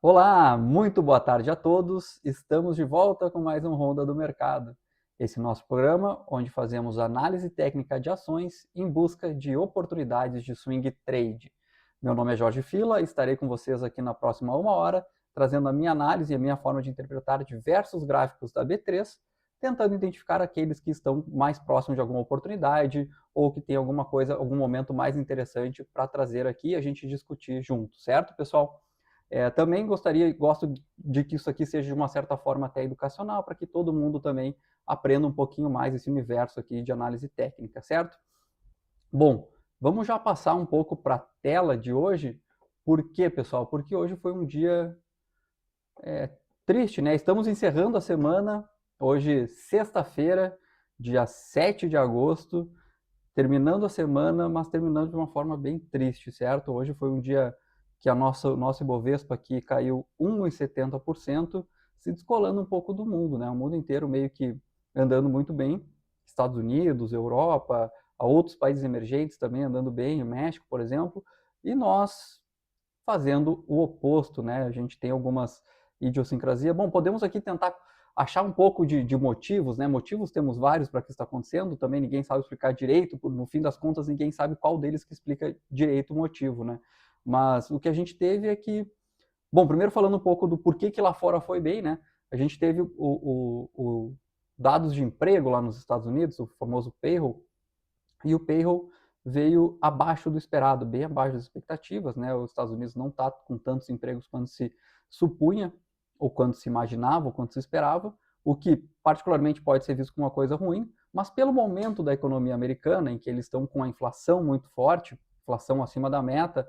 Olá, muito boa tarde a todos. Estamos de volta com mais um Ronda do Mercado. Esse nosso programa, onde fazemos análise técnica de ações em busca de oportunidades de swing trade. Meu nome é Jorge Fila e estarei com vocês aqui na próxima uma hora, trazendo a minha análise e a minha forma de interpretar diversos gráficos da B3, tentando identificar aqueles que estão mais próximos de alguma oportunidade ou que tem alguma coisa, algum momento mais interessante para trazer aqui e a gente discutir junto, certo, pessoal? Também gosto de que isso aqui seja de uma certa forma até educacional, para que todo mundo também aprenda um pouquinho mais esse universo aqui de análise técnica, certo? Bom, vamos já passar um pouco para a tela de hoje. Por quê, pessoal? Porque hoje foi um dia triste, né? Estamos encerrando a semana, hoje sexta-feira, dia 7 de agosto, terminando a semana, mas terminando de uma forma bem triste, certo? Hoje foi um dia que o nosso Ibovespa aqui caiu 1,70%, se descolando um pouco do mundo, né? O mundo inteiro meio que andando muito bem, Estados Unidos, Europa, outros países emergentes também andando bem, o México, por exemplo, e nós fazendo o oposto, né? A gente tem algumas idiosincrasias. Bom, podemos aqui tentar achar um pouco de motivos, né? Motivos temos vários para que isso está acontecendo, também ninguém sabe explicar direito, no fim das contas ninguém sabe qual deles que explica direito o motivo, né? Mas o que a gente teve é que, bom, primeiro falando um pouco do porquê que lá fora foi bem, né? A gente teve o dados de emprego lá nos Estados Unidos, o famoso payroll, e o payroll veio abaixo do esperado, bem abaixo das expectativas, né? Os Estados Unidos não está com tantos empregos quanto se supunha, ou quanto se imaginava, ou quanto se esperava, o que particularmente pode ser visto como uma coisa ruim, mas pelo momento da economia americana, em que eles estão com a inflação muito forte, inflação acima da meta,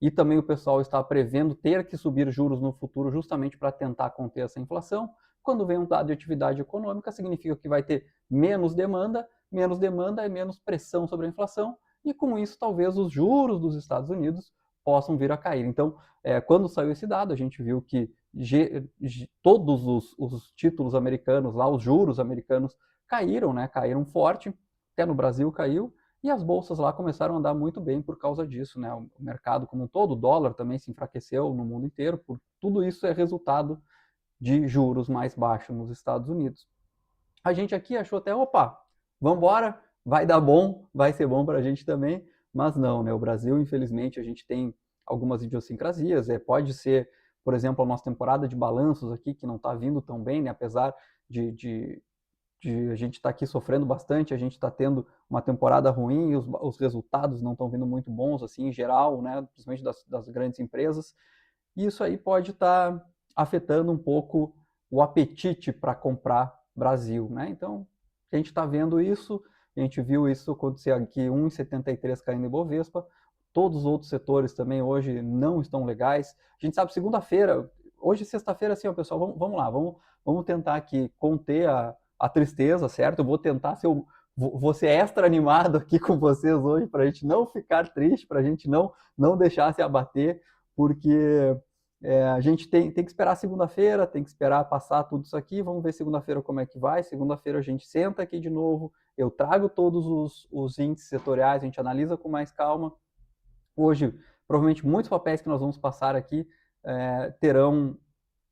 e também o pessoal está prevendo ter que subir juros no futuro justamente para tentar conter essa inflação, quando vem um dado de atividade econômica, significa que vai ter menos demanda é menos pressão sobre a inflação, e com isso talvez os juros dos Estados Unidos possam vir a cair. Então, quando saiu esse dado, a gente viu que todos os títulos americanos, lá os juros americanos caíram, né? Caíram forte, até no Brasil caiu, e as bolsas lá começaram a andar muito bem por causa disso, né? O mercado como um todo, o dólar também se enfraqueceu no mundo inteiro, por tudo isso é resultado de juros mais baixos nos Estados Unidos. A gente aqui achou até, opa, vamos embora, vai dar bom, vai ser bom para a gente também, mas não, né? O Brasil, infelizmente, a gente tem algumas idiosincrasias, pode ser, por exemplo, a nossa temporada de balanços aqui, que não está vindo tão bem, né? Apesar de a gente estar aqui sofrendo bastante, a gente está tendo uma temporada ruim e os resultados não estão vindo muito bons, assim, em geral, né? Principalmente das grandes empresas, e isso aí pode estar afetando um pouco o apetite para comprar Brasil, né? Então, a gente está vendo isso, a gente viu isso acontecer aqui, 1,73 caindo em Bovespa, todos os outros setores também hoje não estão legais. A gente sabe, segunda-feira, hoje sexta-feira, assim, ó, pessoal, vamos lá, vamos tentar aqui conter a tristeza, certo? Eu vou tentar ser vou ser extra animado aqui com vocês hoje para a gente não ficar triste, para a gente não deixar se abater, porque a gente tem que esperar segunda-feira, tem que esperar passar tudo isso aqui, vamos ver segunda-feira como é que vai. Segunda-feira a gente senta aqui de novo, eu trago todos os índices setoriais, a gente analisa com mais calma. Hoje, provavelmente muitos papéis que nós vamos passar aqui terão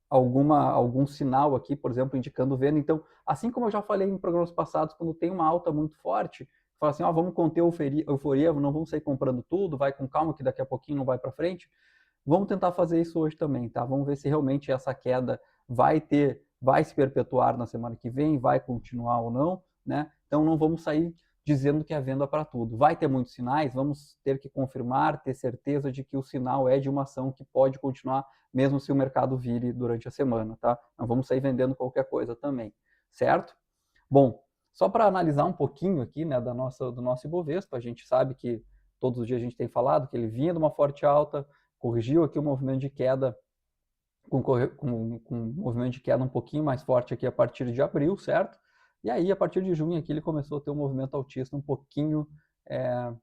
algum sinal aqui, por exemplo, indicando venda. Então, assim como eu já falei em programas passados, quando tem uma alta muito forte, fala assim, vamos conter a euforia, não vamos sair comprando tudo, vai com calma que daqui a pouquinho não vai para frente. Vamos tentar fazer isso hoje também, tá? Vamos ver se realmente essa queda vai se perpetuar na semana que vem, vai continuar ou não, né? Então não vamos sair dizendo que é venda para tudo. Vai ter muitos sinais, vamos ter que confirmar, ter certeza de que o sinal é de uma ação que pode continuar mesmo se o mercado vire durante a semana, tá? Não vamos sair vendendo qualquer coisa também, certo? Bom, só para analisar um pouquinho aqui, né, do nosso Ibovespa, a gente sabe que todos os dias a gente tem falado que ele vinha de uma forte alta, corrigiu aqui o movimento de queda, com um movimento de queda um pouquinho mais forte aqui a partir de abril, certo? E aí, a partir de junho aqui, ele começou a ter um movimento altista um pouquinho, é,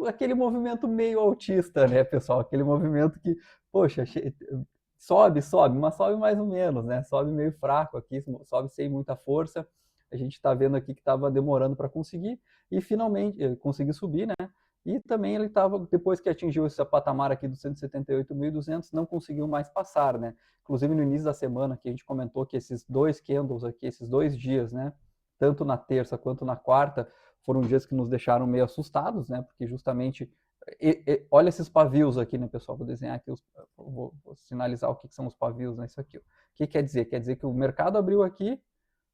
aquele movimento meio autista, né, pessoal? Aquele movimento que, poxa, sobe, mas sobe mais ou menos, né? Sobe meio fraco aqui, sobe sem muita força. A gente está vendo aqui que estava demorando para conseguir, e finalmente conseguir subir, né? E também ele estava, depois que atingiu esse patamar aqui dos 178.200, não conseguiu mais passar, né? Inclusive no início da semana, que a gente comentou que esses dois candles aqui, esses 2 dias, né? Tanto na terça quanto na quarta, foram dias que nos deixaram meio assustados, né? Porque justamente, olha esses pavios aqui, né, pessoal? Vou desenhar aqui, vou sinalizar o que são os pavios, né? Isso aqui. O que quer dizer? Quer dizer que o mercado abriu aqui,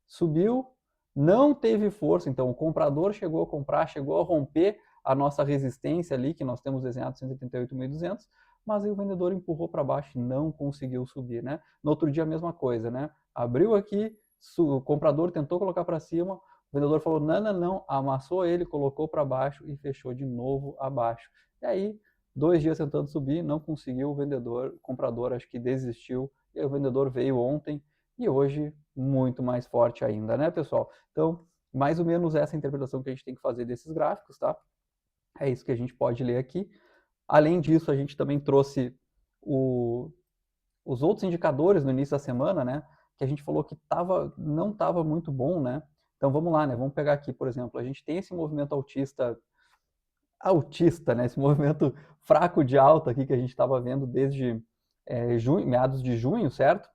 subiu, não teve força, então o comprador chegou a comprar, chegou a romper a nossa resistência ali, que nós temos desenhado 188.200, mas aí o vendedor empurrou para baixo e não conseguiu subir, né? No outro dia a mesma coisa, né? Abriu aqui, o comprador tentou colocar para cima, o vendedor falou não, não, não, amassou ele, colocou para baixo e fechou de novo abaixo. E aí, 2 dias tentando subir, não conseguiu, o comprador acho que desistiu, e aí o vendedor veio ontem, e hoje muito mais forte ainda, né, pessoal? Então, mais ou menos essa interpretação que a gente tem que fazer desses gráficos, tá? É isso que a gente pode ler aqui. Além disso, a gente também trouxe os outros indicadores no início da semana, né? Que a gente falou que não estava muito bom, né? Então vamos lá, né? Vamos pegar aqui, por exemplo, a gente tem esse movimento autista, né? Esse movimento fraco de alta aqui que a gente estava vendo desde meados de junho, certo?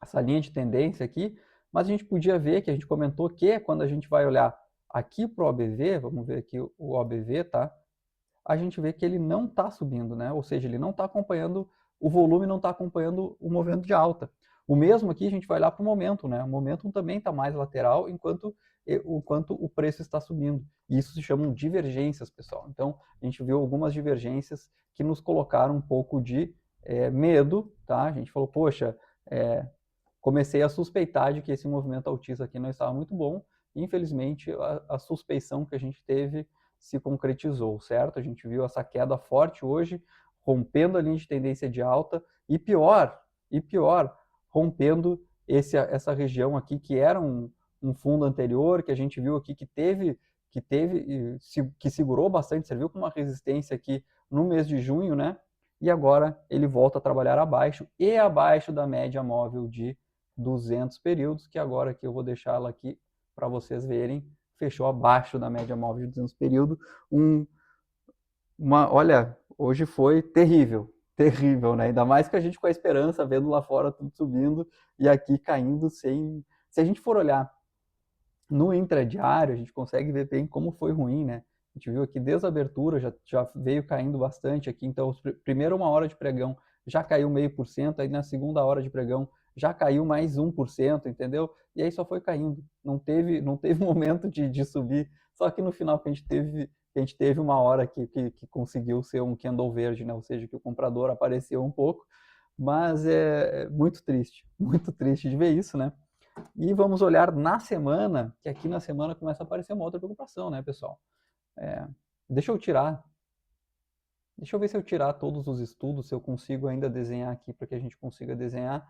Essa linha de tendência aqui, mas a gente podia ver que a gente comentou que quando a gente vai olhar aqui para o OBV, vamos ver aqui o OBV, tá? A gente vê que ele não está subindo, né? Ou seja, ele não está acompanhando, o volume não está acompanhando o movimento de alta. O mesmo aqui a gente vai olhar para o momento, né? O momento também está mais lateral, enquanto o preço está subindo. E isso se chamam divergências, pessoal. Então, a gente viu algumas divergências que nos colocaram um pouco de medo, tá? A gente falou, poxa, comecei a suspeitar de que esse movimento autista aqui não estava muito bom. Infelizmente, a suspeição que a gente teve se concretizou, certo? A gente viu essa queda forte hoje, rompendo a linha de tendência de alta e pior, rompendo essa região aqui que era um fundo anterior, que a gente viu aqui que segurou bastante, serviu como uma resistência aqui no mês de junho, né? E agora ele volta a trabalhar abaixo e abaixo da média móvel de 200 períodos, que agora aqui eu vou deixá-la aqui para vocês verem, fechou abaixo da média móvel de 200 períodos. Olha, hoje foi terrível, terrível, né? Ainda mais que a gente com a esperança, vendo lá fora tudo subindo e aqui caindo sem... Se a gente for olhar no intradiário, a gente consegue ver bem como foi ruim, né? A gente viu aqui desde a abertura, já veio caindo bastante aqui, então, primeiro uma hora de pregão já caiu 0,5%, aí na segunda hora de pregão já caiu mais 1%, entendeu? E aí só foi caindo, não teve momento de subir, só que no final que a gente teve uma hora que conseguiu ser um candle verde, né? Ou seja, que o comprador apareceu um pouco, mas é muito triste de ver isso, né? E vamos olhar na semana, que aqui na semana começa a aparecer uma outra preocupação, né, pessoal? Deixa eu ver se eu tirar todos os estudos, se eu consigo ainda desenhar aqui para que a gente consiga desenhar.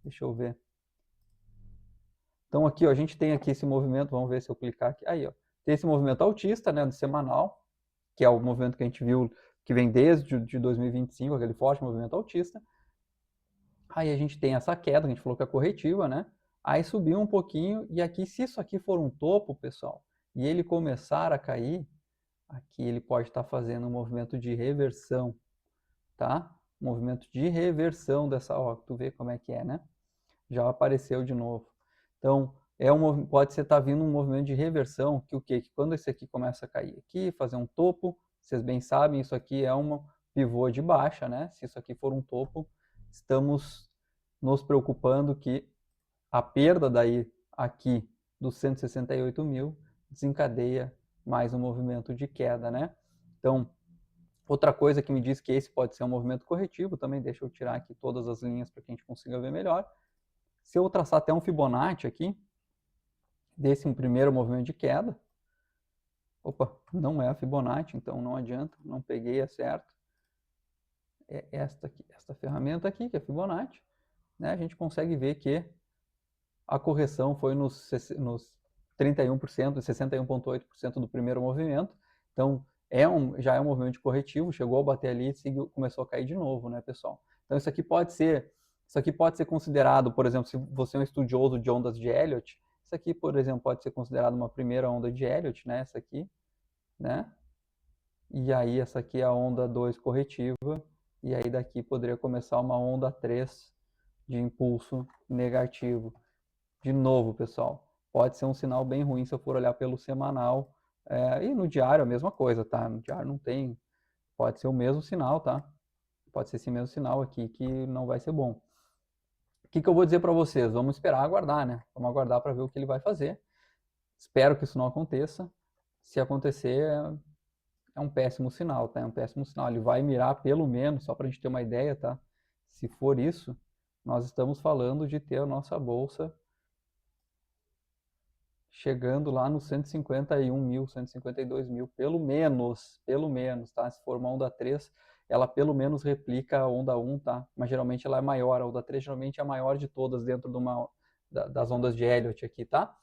Deixa eu ver. Então aqui, ó, a gente tem aqui esse movimento, vamos ver se eu clicar aqui. Aí, ó, tem esse movimento autista, né, do semanal, que é o movimento que a gente viu que vem desde de 2025, aquele forte movimento autista. Aí a gente tem essa queda, que a gente falou que é corretiva, né? Aí subiu um pouquinho, e aqui, se isso aqui for um topo, pessoal, e ele começar a cair, aqui ele pode estar fazendo um movimento de reversão, tá? Movimento de reversão dessa, ó, tu vê como é que é, né? Já apareceu de novo. Então, pode ser estar vindo um movimento de reversão, que o quê? Que quando esse aqui começa a cair aqui, fazer um topo, vocês bem sabem, isso aqui é um pivô de baixa, né? Se isso aqui for um topo, estamos nos preocupando que a perda daí aqui dos 168 mil desencadeia mais um movimento de queda, né? Então, outra coisa que me diz que esse pode ser um movimento corretivo, também deixa eu tirar aqui todas as linhas para que a gente consiga ver melhor. Se eu traçar até um Fibonacci aqui, desse um primeiro movimento de queda, opa, não é a Fibonacci, então não adianta, não peguei, é certo. É esta ferramenta aqui, que é a Fibonacci, né? A gente consegue ver que a correção foi nos 31%, 61,8% do primeiro movimento. Então, já é um movimento corretivo, chegou a bater ali e começou a cair de novo, né, pessoal? Então, isso aqui pode ser considerado, por exemplo, se você é um estudioso de ondas de Elliott, isso aqui, por exemplo, pode ser considerado uma primeira onda de Elliott, né, essa aqui, né? e aí essa aqui é a onda 2 corretiva, e aí daqui poderia começar uma onda 3 de impulso negativo. De novo, pessoal, pode ser um sinal bem ruim se eu for olhar pelo semanal, e no diário a mesma coisa, tá? No diário não tem, pode ser o mesmo sinal, tá? Pode ser esse mesmo sinal aqui que não vai ser bom. O que eu vou dizer para vocês? Vamos esperar aguardar, né? Vamos aguardar para ver o que ele vai fazer. Espero que isso não aconteça. Se acontecer, é um péssimo sinal, tá? É um péssimo sinal. Ele vai mirar pelo menos, só para a gente ter uma ideia, tá? Se for isso, nós estamos falando de ter a nossa bolsa chegando lá nos 151 mil, 152 mil, pelo menos, tá? Se for uma onda 3, ela pelo menos replica a onda 1, tá? Mas geralmente ela é maior, a onda 3 geralmente é a maior de todas dentro de das ondas de Elliott aqui, tá?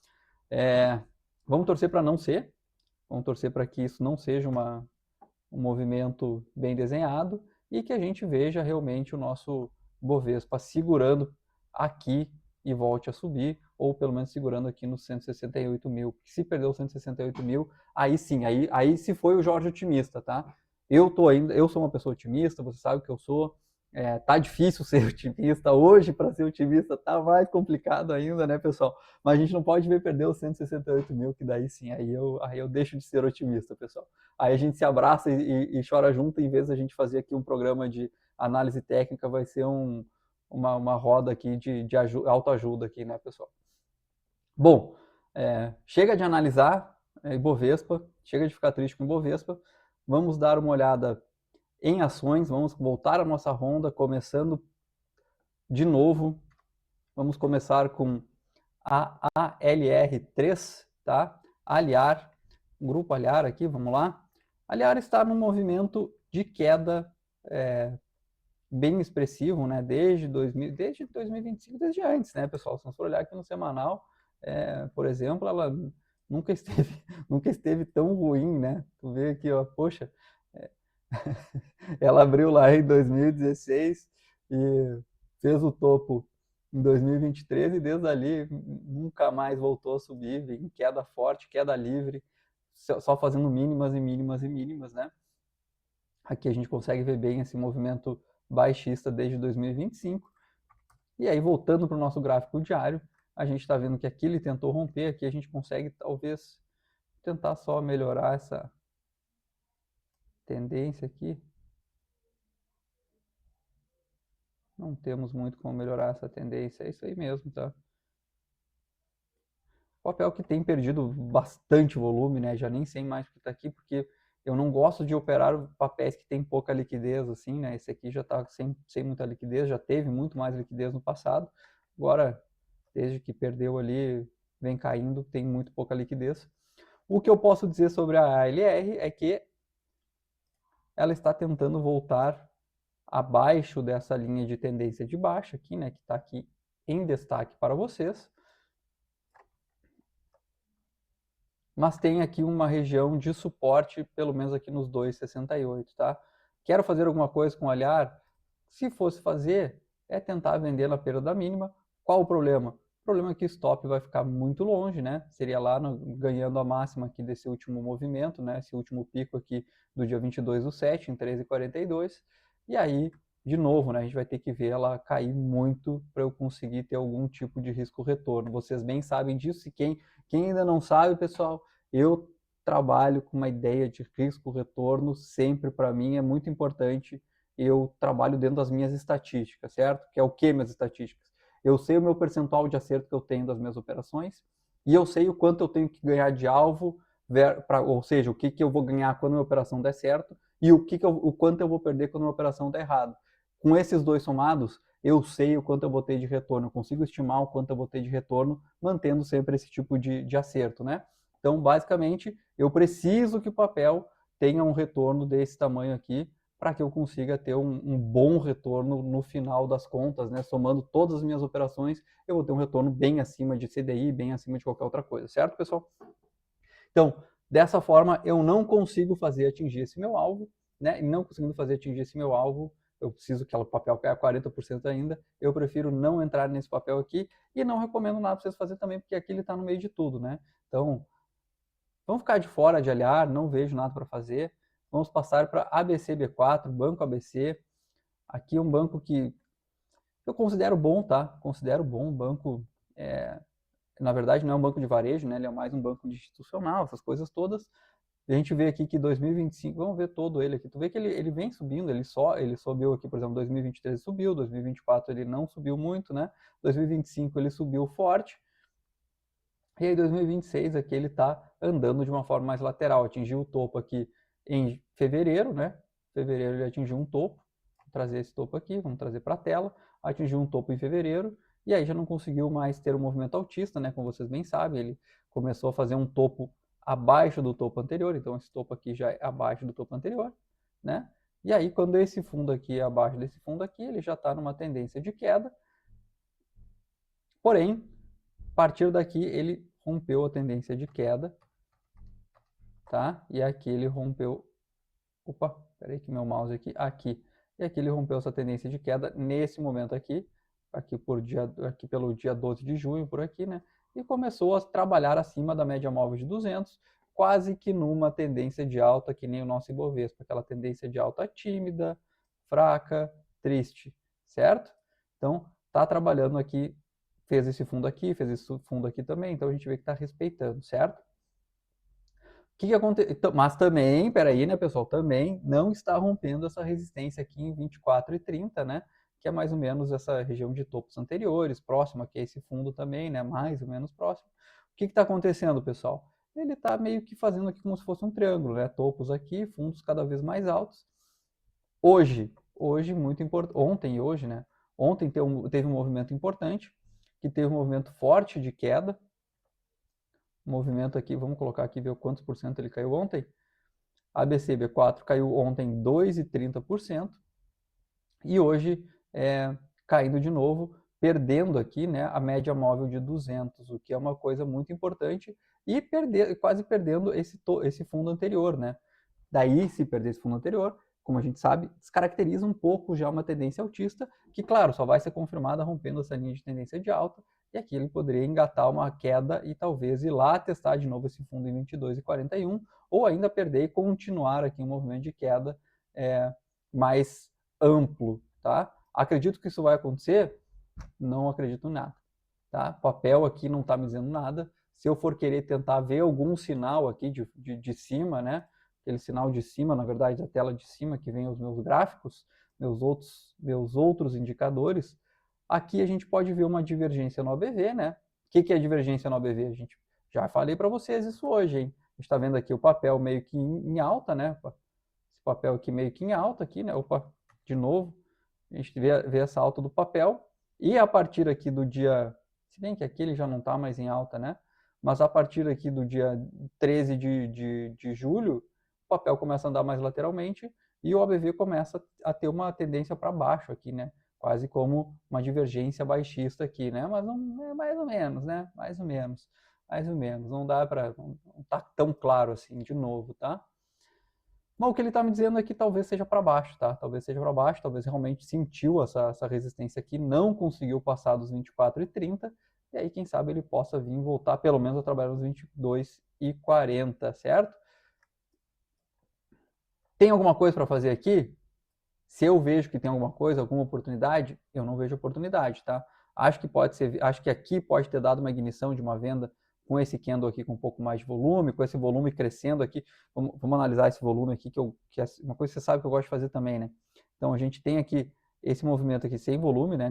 Vamos torcer para não ser, vamos torcer para que isso não seja um movimento bem desenhado e que a gente veja realmente o nosso Bovespa segurando aqui e volte a subir, ou pelo menos segurando aqui nos 168 mil. Se perdeu 168 mil, aí sim, aí se foi o Jorge otimista, tá? Eu sou uma pessoa otimista, você sabe que eu sou. Tá difícil ser otimista hoje, para ser otimista tá mais complicado ainda, né, pessoal? Mas a gente não pode ver perder os 168 mil, que daí sim, aí eu deixo de ser otimista, pessoal. Aí a gente se abraça e chora junto, em vez da gente fazer aqui um programa de análise técnica, vai ser uma roda aqui de autoajuda aqui, né, pessoal? Bom, chega de analisar Ibovespa, chega de ficar triste com Ibovespa, vamos dar uma olhada em ações, vamos voltar a nossa ronda, começando de novo, vamos começar com a ALR3, tá? Aliar, grupo Aliar aqui, vamos lá. Aliar está num movimento de queda bem expressivo, né? Desde 2025, desde antes, né, pessoal? Se nós for olhar aqui no semanal, por exemplo, ela nunca esteve, nunca esteve tão ruim, né? Tu vê aqui, ó, poxa, ela abriu lá em 2016 e fez o topo em 2023 e desde ali nunca mais voltou a subir, em queda forte, queda livre, só fazendo mínimas e mínimas e mínimas, né? Aqui a gente consegue ver bem esse movimento baixista desde 2025. E aí, voltando para o nosso gráfico diário, a gente está vendo que aqui ele tentou romper, aqui a gente consegue talvez tentar só melhorar essa tendência aqui. Não temos muito como melhorar essa tendência, é isso aí mesmo, tá? Papel que tem perdido bastante volume, né? Já nem sei mais o que está aqui, porque eu não gosto de operar papéis que tem pouca liquidez, assim, né? Esse aqui já está sem muita liquidez, já teve muito mais liquidez no passado. Agora, desde que perdeu ali, vem caindo, tem muito pouca liquidez. O que eu posso dizer sobre a ALR é que ela está tentando voltar abaixo dessa linha de tendência de baixa aqui, né? Que está aqui em destaque para vocês. Mas tem aqui uma região de suporte, pelo menos aqui nos 2,68, tá? Quero fazer alguma coisa com o Aliar? Se fosse fazer, é tentar vender na perda da mínima. Qual o problema? O problema é que o stop vai ficar muito longe, né? Seria lá ganhando a máxima aqui desse último movimento, né? Esse último pico aqui do dia 22/7, em 13,42. E aí, de novo, né? A gente vai ter que ver ela cair muito para eu conseguir ter algum tipo de risco-retorno. Vocês bem sabem disso, e quem ainda não sabe, pessoal, eu trabalho com uma ideia de risco-retorno sempre. Para mim é muito importante. Eu trabalho dentro das minhas estatísticas, certo? Que é o que minhas estatísticas? Eu sei o meu percentual de acerto que eu tenho das minhas operações e eu sei o quanto eu tenho que ganhar de alvo, ou seja, o que eu vou ganhar quando a minha operação der certo e o quanto eu vou perder quando a minha operação der errado. Com esses dois somados, eu sei o quanto eu vou ter de retorno, eu consigo estimar o quanto eu vou ter de retorno, mantendo sempre esse tipo de acerto, né? Então, basicamente, eu preciso que o papel tenha um retorno desse tamanho aqui para que eu consiga ter um bom retorno no final das contas, né? Somando todas as minhas operações, eu vou ter um retorno bem acima de CDI, bem acima de qualquer outra coisa, certo, pessoal? Então, dessa forma, eu não consigo fazer atingir esse meu alvo, né? E não conseguindo fazer atingir esse meu alvo, eu preciso que o papel caia 40% ainda, eu prefiro não entrar nesse papel aqui e não recomendo nada para vocês fazerem também, porque aqui ele está no meio de tudo, né? Então, vamos ficar de fora de Aliar, não vejo nada para fazer. Vamos passar para ABCB4, Banco ABC. Aqui é um banco que eu considero bom, tá? Considero bom, um banco, na verdade não é um banco de varejo, né? Ele é mais um banco institucional, essas coisas todas. A gente vê aqui que 2025, vamos ver todo ele aqui, tu vê que ele vem subindo, ele subiu aqui, por exemplo, 2023 subiu, 2024 ele não subiu muito, né? 2025 ele subiu forte, e aí 2026 aqui ele está andando de uma forma mais lateral, atingiu o topo aqui em fevereiro, né? Fevereiro ele atingiu um topo, vou trazer esse topo aqui, vamos trazer para a tela, atingiu um topo em fevereiro, e aí já não conseguiu mais ter um movimento altista, né? Como vocês bem sabem, ele começou a fazer um topo abaixo do topo anterior, então esse topo aqui já é abaixo do topo anterior, né? E aí quando esse fundo aqui é abaixo desse fundo aqui, ele já está numa tendência de queda, porém, a partir daqui ele rompeu a tendência de queda, tá? E aqui ele rompeu, opa, peraí que meu mouse aqui, e aqui ele rompeu essa tendência de queda nesse momento aqui pelo dia 12 de junho, por aqui, né? E começou a trabalhar acima da média móvel de 200, quase que numa tendência de alta, que nem o nosso Ibovespa, aquela tendência de alta tímida, fraca, triste, certo? Então, tá trabalhando aqui, fez esse fundo aqui também, então a gente vê que está respeitando, certo? O que acontece? Mas também, peraí, né, pessoal, também não está rompendo essa resistência aqui em 24,30, né? Que é mais ou menos essa região de topos anteriores, próxima, que é esse fundo também, né? Mais ou menos próximo. O que está acontecendo, pessoal? Ele está meio que fazendo aqui como se fosse um triângulo, né? Topos aqui, fundos cada vez mais altos. Hoje muito importante, ontem e hoje, né? Ontem teve um movimento importante, que teve um movimento forte de queda, movimento aqui, vamos colocar aqui, ver quantos por cento ele caiu ontem. ABCB4 caiu ontem 2,30% e hoje caindo de novo, perdendo aqui, né, a média móvel de 200, o que é uma coisa muito importante, e quase perdendo esse fundo anterior, né? Daí, se perder esse fundo anterior, como a gente sabe, descaracteriza um pouco já uma tendência altista, que, claro, só vai ser confirmada rompendo essa linha de tendência de alta, e aqui ele poderia engatar uma queda e talvez ir lá testar de novo esse fundo em 22,41, ou ainda perder e continuar aqui um movimento de queda mais amplo, tá? Acredito que isso vai acontecer? Não acredito em nada, tá? O papel aqui não está me dizendo nada. Se eu for querer tentar ver algum sinal aqui de cima, né? Aquele sinal de cima, na verdade, da tela de cima que vem os meus gráficos, meus outros indicadores, aqui a gente pode ver uma divergência no ABV, né? O que é divergência no ABV? A gente já falei para vocês isso hoje, hein? A gente está vendo aqui o papel meio que em alta, né? Esse papel aqui meio que em alta aqui, né? Opa, de novo. A gente vê essa alta do papel. E a partir aqui do dia, se bem que aqui ele já não está mais em alta, né? Mas a partir aqui do dia 13 de julho, o papel começa a andar mais lateralmente e o ABV começa a ter uma tendência para baixo aqui, né? Quase como uma divergência baixista aqui, né? Mas não é mais ou menos, né? Mais ou menos. Não dá para, não tá tão claro assim de novo, tá? Mas o que ele está me dizendo é que talvez seja para baixo, tá? Talvez seja para baixo, talvez realmente sentiu essa resistência aqui, não conseguiu passar dos 24,30, e aí quem sabe ele possa vir voltar pelo menos a trabalhar nos 22,40, certo? Tem alguma coisa para fazer aqui? Se eu vejo que tem alguma coisa, alguma oportunidade, eu não vejo oportunidade, tá? Acho que aqui pode ter dado uma ignição de uma venda com esse candle aqui com um pouco mais de volume, com esse volume crescendo aqui. Vamos analisar esse volume aqui, que é uma coisa que você sabe que eu gosto de fazer também, né? Então a gente tem aqui esse movimento aqui sem volume, né?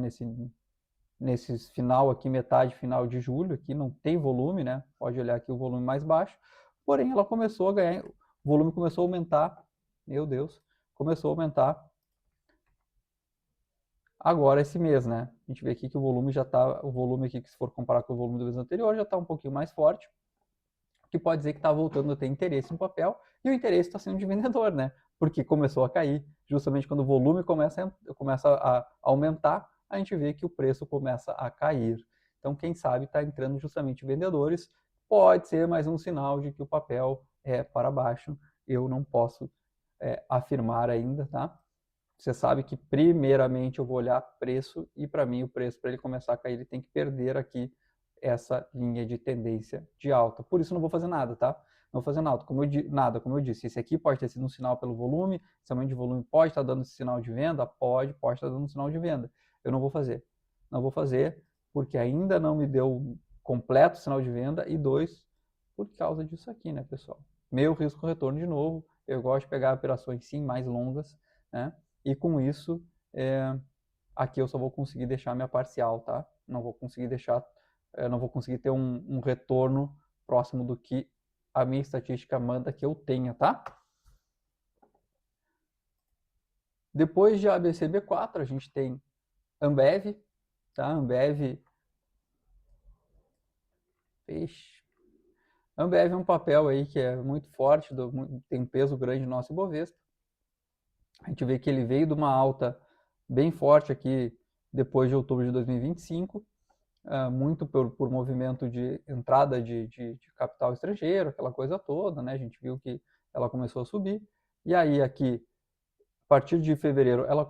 Nesse final aqui, metade final de julho, aqui não tem volume, né? Pode olhar aqui o volume mais baixo. Porém, ela começou a ganhar, o volume começou a aumentar. Meu Deus, começou a aumentar agora esse mês, né? A gente vê aqui que o volume já está, o volume aqui, que se for comparar com o volume do mês anterior, já está um pouquinho mais forte, que pode dizer que está voltando a ter interesse no papel, e o interesse está sendo de vendedor, né? Porque começou a cair, justamente quando o volume começa a aumentar, a gente vê que o preço começa a cair. Então, quem sabe está entrando justamente vendedores, pode ser mais um sinal de que o papel é para baixo, eu não posso afirmar ainda, tá? Você sabe que primeiramente eu vou olhar preço e para mim o preço para ele começar a cair ele tem que perder aqui essa linha de tendência de alta. Por isso não vou fazer nada, tá? não vou fazer nada, como eu disse, esse aqui pode ter sido um sinal pelo volume, esse aumento de volume pode estar dando esse sinal de venda, pode estar dando um sinal de venda. Eu não vou fazer. Não vou fazer porque ainda não me deu completo sinal de venda e 2, por causa disso aqui, né, pessoal? Meu risco retorno de novo, eu gosto de pegar operações sim mais longas, né? E com isso, aqui eu só vou conseguir deixar minha parcial, tá? Não vou conseguir não vou conseguir ter um retorno próximo do que a minha estatística manda que eu tenha, tá? Depois de ABCB4, a gente tem Ambev, tá? Ambev é um papel aí que é muito forte, tem um peso grande no nosso Ibovespa. A gente vê que ele veio de uma alta bem forte aqui depois de outubro de 2025, muito por movimento de entrada de capital estrangeiro, aquela coisa toda, né? A gente viu que ela começou a subir. E aí aqui, a partir de fevereiro, ela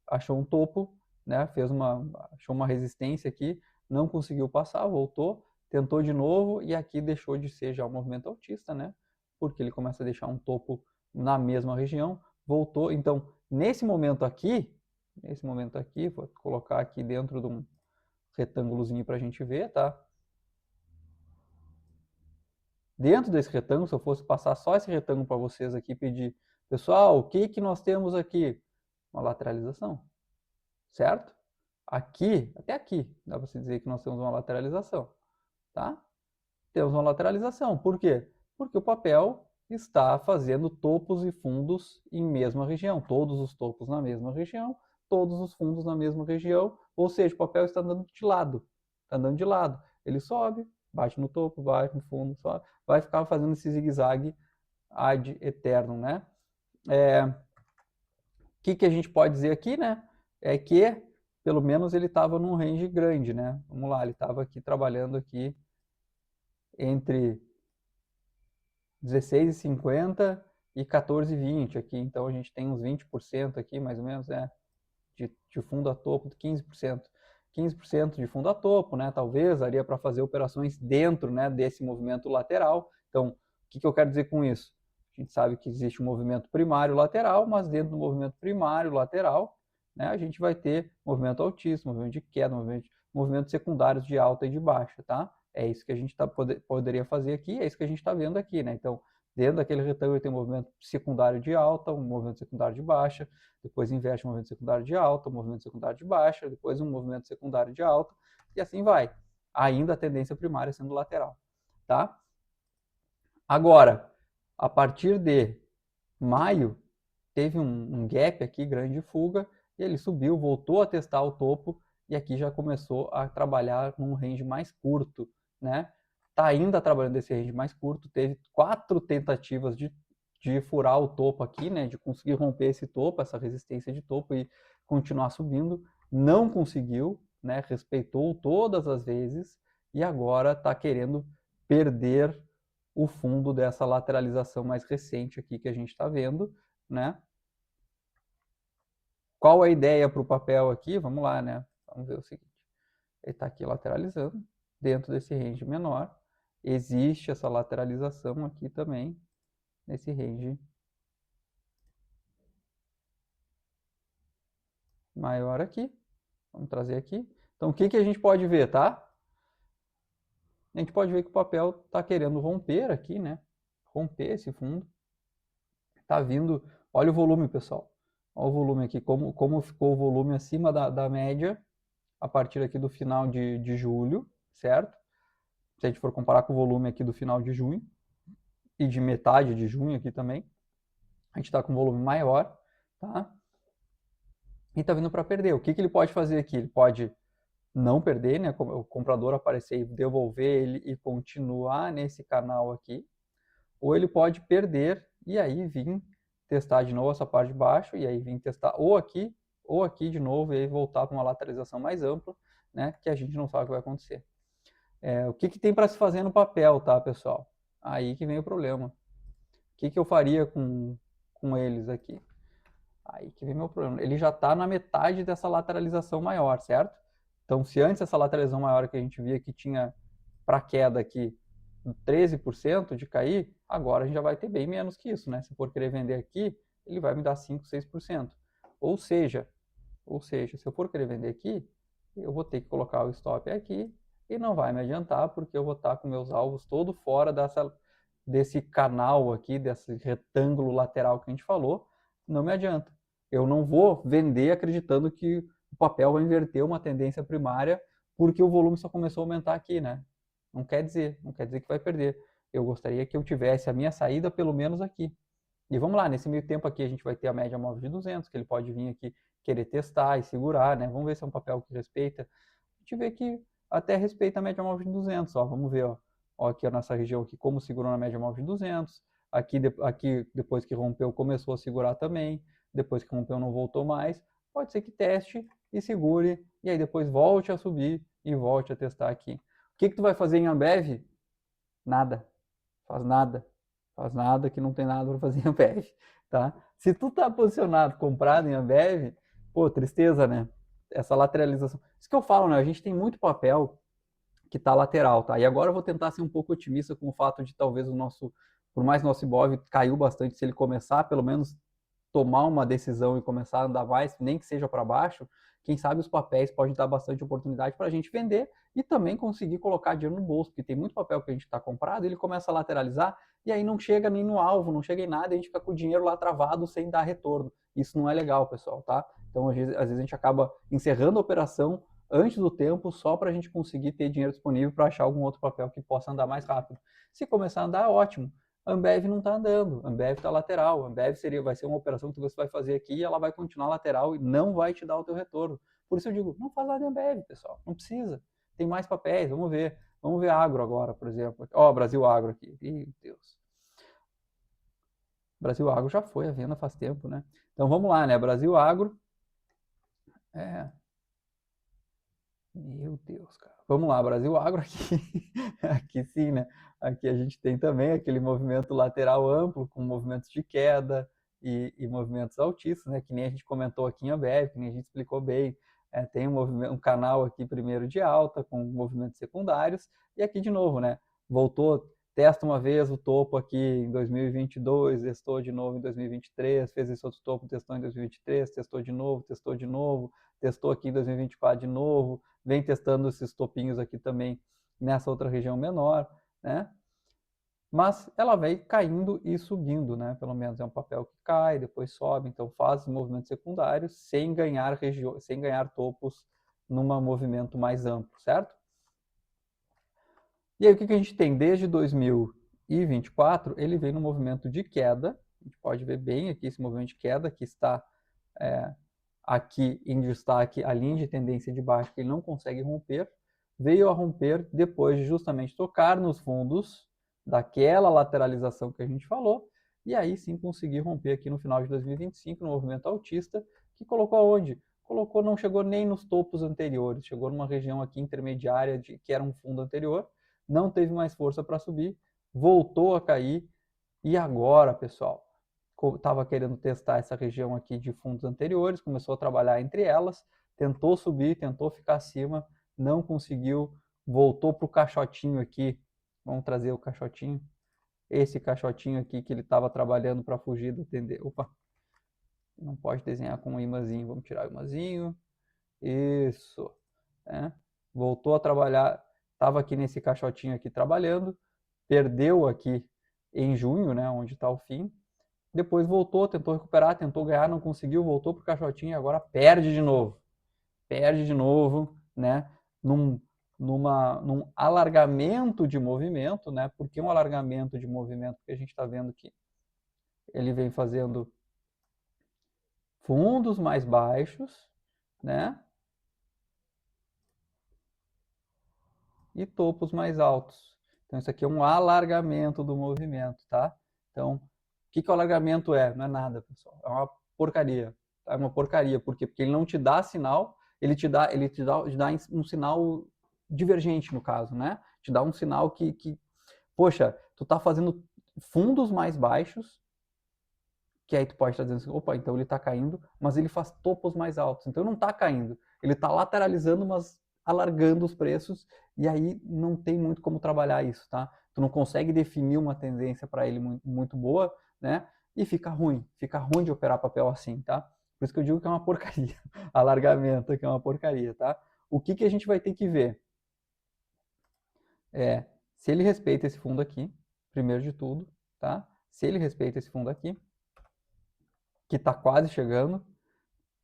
achou um topo, né? Achou uma resistência aqui, não conseguiu passar, voltou, tentou de novo e aqui deixou de ser já um movimento altista, né? Porque ele começa a deixar um topo na mesma região, voltou. Então, nesse momento aqui, vou colocar aqui dentro de um retângulozinho para a gente ver, tá? Dentro desse retângulo, se eu fosse passar só esse retângulo para vocês aqui, pedir, pessoal, o que nós temos aqui? Uma lateralização, certo? Aqui, até aqui, dá para se dizer que nós temos uma lateralização, tá? Temos uma lateralização, por quê? Porque o papel está fazendo topos e fundos em mesma região, todos os topos na mesma região, todos os fundos na mesma região, ou seja, o papel está andando de lado, ele sobe, bate no topo, bate no fundo, sobe, vai ficar fazendo esse zigue-zague ad eternum, né? O que a gente pode dizer aqui, né? É que, pelo menos, ele estava num range grande, né? Vamos lá, ele estava aqui trabalhando aqui entre 16,50 e 14,20 aqui, então a gente tem uns 20% aqui, mais ou menos, né? De fundo a topo, 15%. 15% de fundo a topo, né? Talvez daria para fazer operações dentro, né, desse movimento lateral. Então, o que eu quero dizer com isso? A gente sabe que existe um movimento primário lateral, mas dentro do movimento primário lateral, né, a gente vai ter movimento altista, movimento de queda, movimentos secundários de alta e de baixa, tá? É isso que a gente poderia fazer aqui, é isso que a gente está vendo aqui, né? Então, dentro daquele retângulo tem um movimento secundário de alta, um movimento secundário de baixa, depois inverte um movimento secundário de alta, um movimento secundário de baixa, depois um movimento secundário de alta, e assim vai. Ainda a tendência primária sendo lateral, tá? Agora, a partir de maio, teve um gap aqui, grande de fuga, e ele subiu, voltou a testar o topo, e aqui já começou a trabalhar num range mais curto, né? Tá ainda trabalhando esse range mais curto, teve 4 tentativas de furar o topo aqui, né? De conseguir romper esse topo, essa resistência de topo e continuar subindo. Não conseguiu, né? Respeitou todas as vezes e agora está querendo perder o fundo dessa lateralização mais recente aqui que a gente está vendo, né? Qual a ideia para o papel aqui? Vamos lá, né? Vamos ver o seguinte. Ele está aqui lateralizando, dentro desse range menor. Existe essa lateralização aqui também, nesse range maior aqui. Vamos trazer aqui. Então, o que a gente pode ver, tá? A gente pode ver que o papel está querendo romper aqui, né? Romper esse fundo. Está vindo... Olha o volume, pessoal. Olha o volume aqui, como ficou o volume acima da média a partir aqui do final de julho, certo? Se a gente for comparar com o volume aqui do final de junho e de metade de junho aqui também, a gente está com um volume maior, tá? E está vindo para perder. O que ele pode fazer aqui? Ele pode não perder, né? O comprador aparecer e devolver ele e continuar nesse canal aqui, ou ele pode perder e aí vir testar de novo essa parte de baixo e aí vir testar ou aqui de novo e aí voltar para uma lateralização mais ampla, né? Que a gente não sabe o que vai acontecer. O que tem para se fazer no papel, tá, pessoal? Aí que vem o problema. O que eu faria com eles aqui? Aí que vem meu problema. Ele já está na metade dessa lateralização maior, certo? Então, se antes essa lateralização maior que a gente via que tinha para queda aqui 13% de cair, agora a gente já vai ter bem menos que isso, né? Se for querer vender aqui, ele vai me dar 5, 6%. Ou seja, se eu for querer vender aqui, eu vou ter que colocar o stop aqui e não vai me adiantar, porque eu vou estar com meus alvos todo fora desse canal aqui, desse retângulo lateral que a gente falou, não me adianta. Eu não vou vender acreditando que o papel vai inverter uma tendência primária porque o volume só começou a aumentar aqui, né? Não quer dizer que vai perder. Eu gostaria que eu tivesse a minha saída pelo menos aqui. E vamos lá, nesse meio tempo aqui a gente vai ter a média móvel de 200, que ele pode vir aqui querer testar e segurar, né? Vamos ver se é um papel que respeita. A gente vê que até respeita a média móvel de 200, ó. Vamos ver, ó. Ó, aqui a nossa região aqui, como segurou na média móvel de 200. Aqui, depois que rompeu, começou a segurar também. Depois que rompeu, não voltou mais. Pode ser que teste e segure, e aí depois volte a subir e volte a testar aqui. O que tu vai fazer em Ambev? Nada. Faz nada. Faz nada, que não tem nada para fazer em Ambev, tá? Se tu tá posicionado, comprado em Ambev, pô, tristeza, né? Essa lateralização. Isso que eu falo, né? A gente tem muito papel que tá lateral, tá? E agora eu vou tentar ser um pouco otimista com o fato de talvez por mais nosso Ibov caiu bastante, se ele começar pelo menos tomar uma decisão e começar a andar mais, nem que seja para baixo, quem sabe os papéis podem dar bastante oportunidade para a gente vender e também conseguir colocar dinheiro no bolso, porque tem muito papel que a gente está comprado, ele começa a lateralizar e aí não chega nem no alvo, não chega em nada, e a gente fica com o dinheiro lá travado sem dar retorno. Isso não é legal, pessoal, tá? Então, às vezes a gente acaba encerrando a operação antes do tempo só para a gente conseguir ter dinheiro disponível para achar algum outro papel que possa andar mais rápido. Se começar a andar, ótimo. Ambev não está andando, Ambev está lateral, Ambev vai ser uma operação que você vai fazer aqui e ela vai continuar lateral e não vai te dar o teu retorno. Por isso eu digo, não faz nada em Ambev, pessoal, não precisa. Tem mais papéis, vamos ver agro agora, por exemplo. Ó, Brasil Agro aqui, meu Deus. Brasil Agro já foi à venda faz tempo, né? Então vamos lá, né? Brasil Agro. Meu Deus, cara. Vamos lá, Brasil Agro aqui. Aqui sim, né? Aqui a gente tem também aquele movimento lateral amplo, com movimentos de queda e movimentos altistas, né? Que nem a gente comentou aqui em Ambev, que nem a gente explicou bem. Tem um canal aqui primeiro de alta, com movimentos secundários, e aqui de novo, né? Voltou, testa uma vez o topo aqui em 2022, testou de novo em 2023, fez esse outro topo, testou em 2023, testou de novo, testou aqui em 2024 de novo, vem testando esses topinhos aqui também nessa outra região menor, né? Mas ela vem caindo e subindo, né? Pelo menos é um papel que cai, depois sobe, então faz movimentos secundários sem ganhar topos num movimento mais amplo, certo? E aí o que a gente tem desde 2024? Ele vem no movimento de queda, a gente pode ver bem aqui esse movimento de queda que está aqui em destaque a linha de tendência de baixo que ele não consegue romper, veio a romper depois de justamente tocar nos fundos daquela lateralização que a gente falou, e aí sim conseguir romper aqui no final de 2025 no movimento altista, que colocou aonde? Colocou, não chegou nem nos topos anteriores, chegou numa região aqui intermediária que era um fundo anterior, não teve mais força para subir, voltou a cair, e agora, pessoal, estava querendo testar essa região aqui de fundos anteriores, começou a trabalhar entre elas, tentou subir, tentou ficar acima, não conseguiu, voltou para o caixotinho aqui. Vamos trazer o caixotinho. Esse caixotinho aqui que ele estava trabalhando para fugir do tender. Opa, não pode desenhar com um imãzinho, vamos tirar o imãzinho. Isso. Voltou a trabalhar, estava aqui nesse caixotinho aqui trabalhando, perdeu aqui em junho, né, onde está o fim. Depois voltou, tentou recuperar, tentou ganhar, não conseguiu, voltou para o caixotinho e agora perde de novo. Perde de novo, né? Num alargamento de movimento, né? Por que um alargamento de movimento? Porque a gente está vendo que ele vem fazendo fundos mais baixos, né? E topos mais altos. Então, isso aqui é um alargamento do movimento, tá? Então, o que o alargamento é? Não é nada, pessoal. É uma porcaria. É uma porcaria. Por quê? Porque ele não te dá sinal, ele te dá um sinal divergente, no caso, né? Te dá um sinal poxa, tu tá fazendo fundos mais baixos, que aí tu pode estar dizendo assim, opa, então ele tá caindo, mas ele faz topos mais altos. Então não tá caindo. Ele tá lateralizando, mas alargando os preços, e aí não tem muito como trabalhar isso, tá? Tu não consegue definir uma tendência para ele muito boa, né? E fica ruim de operar papel assim, tá? Por isso que eu digo que é uma porcaria, alargamento que é uma porcaria, tá? O que que a gente vai ter que ver? Se ele respeita esse fundo aqui, primeiro de tudo, tá? Se ele respeita esse fundo aqui, que está quase chegando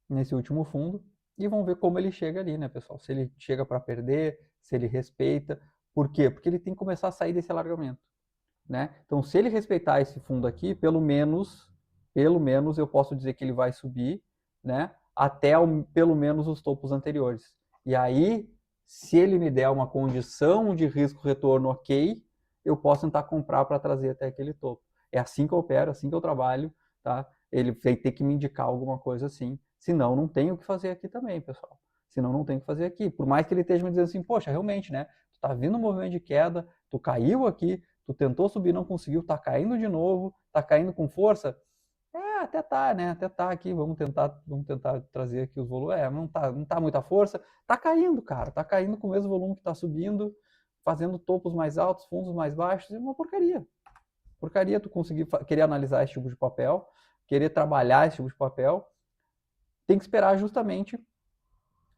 nesse último fundo, e vamos ver como ele chega ali, né, pessoal? Se ele chega para perder, se ele respeita. Por quê? Porque ele tem que começar a sair desse alargamento, né? Então, se ele respeitar esse fundo aqui, pelo menos eu posso dizer que ele vai subir, né? Até pelo menos os topos anteriores. E aí, se ele me der uma condição de risco-retorno ok, eu posso tentar comprar para trazer até aquele topo. É assim que eu opero, assim que eu trabalho, tá? Ele vai ter que me indicar alguma coisa assim. Senão, não tem o que fazer aqui também, pessoal. Senão, não tem o que fazer aqui. Por mais que ele esteja me dizendo assim, poxa, realmente, né? Tu tá vindo um movimento de queda, tu caiu aqui, tu tentou subir, não conseguiu, tá caindo de novo, tá caindo com força. Até tá, né? Até tá aqui, vamos tentar trazer aqui os volumes. Não tá muita força. Tá caindo, cara. Tá caindo com o mesmo volume que tá subindo, fazendo topos mais altos, fundos mais baixos. É uma porcaria. Porcaria tu conseguir querer analisar esse tipo de papel, querer trabalhar esse tipo de papel. Tem que esperar justamente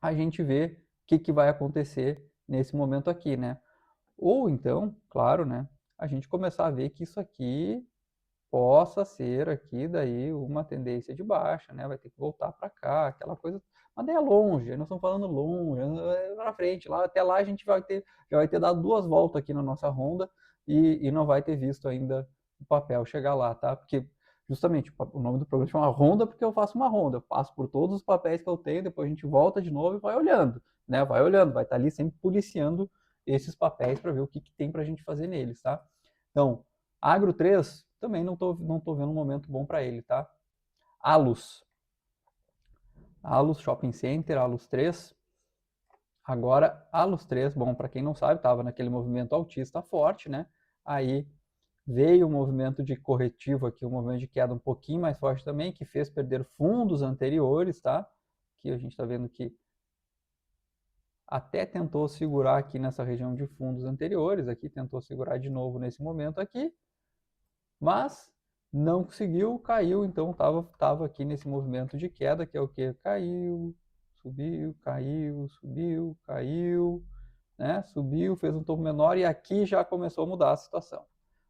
a gente ver o que vai acontecer nesse momento aqui, né? Ou então, claro, né? A gente começar a ver que isso aqui possa ser aqui daí uma tendência de baixa, né? Vai ter que voltar para cá, aquela coisa. Mas daí é longe, nós estamos falando longe, é na frente. Lá, até lá a gente já vai ter dado 2 voltas aqui na nossa ronda e não vai ter visto ainda o papel chegar lá, tá? Porque justamente o nome do programa chama ronda porque eu faço uma ronda. Eu passo por todos os papéis que eu tenho, depois a gente volta de novo e vai olhando, né? Vai olhando, vai estar ali sempre policiando esses papéis para ver o que tem para a gente fazer neles, tá? Então, Agro 3, também não tô vendo um momento bom para ele, tá? Alus. Alus Shopping Center, Alus 3. Agora, Alus 3, bom, para quem não sabe, estava naquele movimento altista forte, né? Aí veio um movimento de corretivo aqui, um movimento de queda um pouquinho mais forte também, que fez perder fundos anteriores, tá? Que a gente está vendo que até tentou segurar aqui nessa região de fundos anteriores, aqui tentou segurar de novo nesse momento aqui, mas não conseguiu, caiu, então estava aqui nesse movimento de queda, que é o que? Caiu, subiu, caiu, subiu, caiu, né? Subiu, fez um topo menor e aqui já começou a mudar a situação.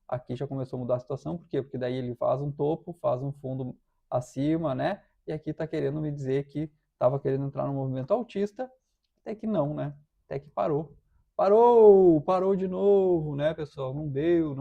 Aqui já começou a mudar a situação, por quê? Porque daí ele faz um topo, faz um fundo acima, né? E aqui está querendo me dizer que estava querendo entrar no movimento altista, até que não, né? Até que parou. Parou de novo, né, pessoal? Não deu.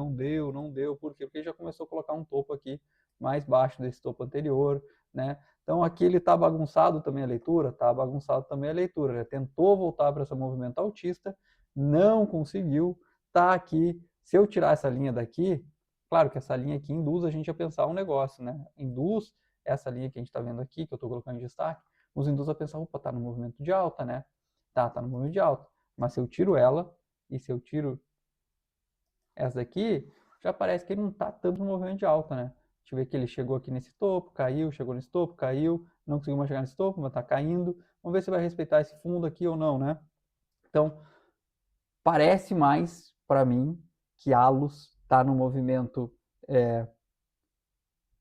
Por quê? Porque já começou a colocar um topo aqui mais baixo desse topo anterior, né? Então aqui ele está bagunçado também a leitura, tá bagunçado também a leitura. Ele tentou voltar para esse movimento altista, não conseguiu, tá aqui. Se eu tirar essa linha daqui, claro que essa linha aqui induz a gente a pensar um negócio, né? Induz essa linha que a gente está vendo aqui, que eu estou colocando em destaque, nos induz a pensar, opa, tá no movimento de alta, né? Tá no movimento de alta. Mas se eu tiro ela e se eu tiro essa daqui, já parece que ele não está tanto no movimento de alta, né? Deixa eu ver que ele chegou aqui nesse topo, caiu, chegou nesse topo, caiu, não conseguiu mais chegar nesse topo, mas está caindo. Vamos ver se vai respeitar esse fundo aqui ou não, né? Então, parece mais para mim que Alus está no movimento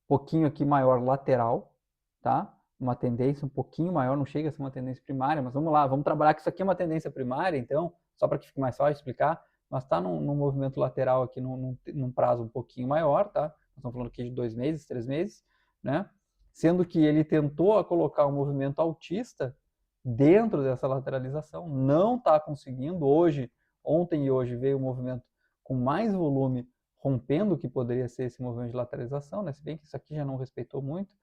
pouquinho aqui maior lateral, tá? Uma tendência um pouquinho maior, não chega a ser uma tendência primária, mas vamos lá, vamos trabalhar que isso aqui é uma tendência primária, então, só para que fique mais fácil de explicar, mas está num movimento lateral aqui num prazo um pouquinho maior, tá? Nós estamos falando aqui de 2 meses, 3 meses, né? Sendo que ele tentou colocar um movimento altista dentro dessa lateralização, não está conseguindo. Ontem e hoje veio um movimento com mais volume rompendo o que poderia ser esse movimento de lateralização, né? Se bem que isso aqui já não respeitou muito,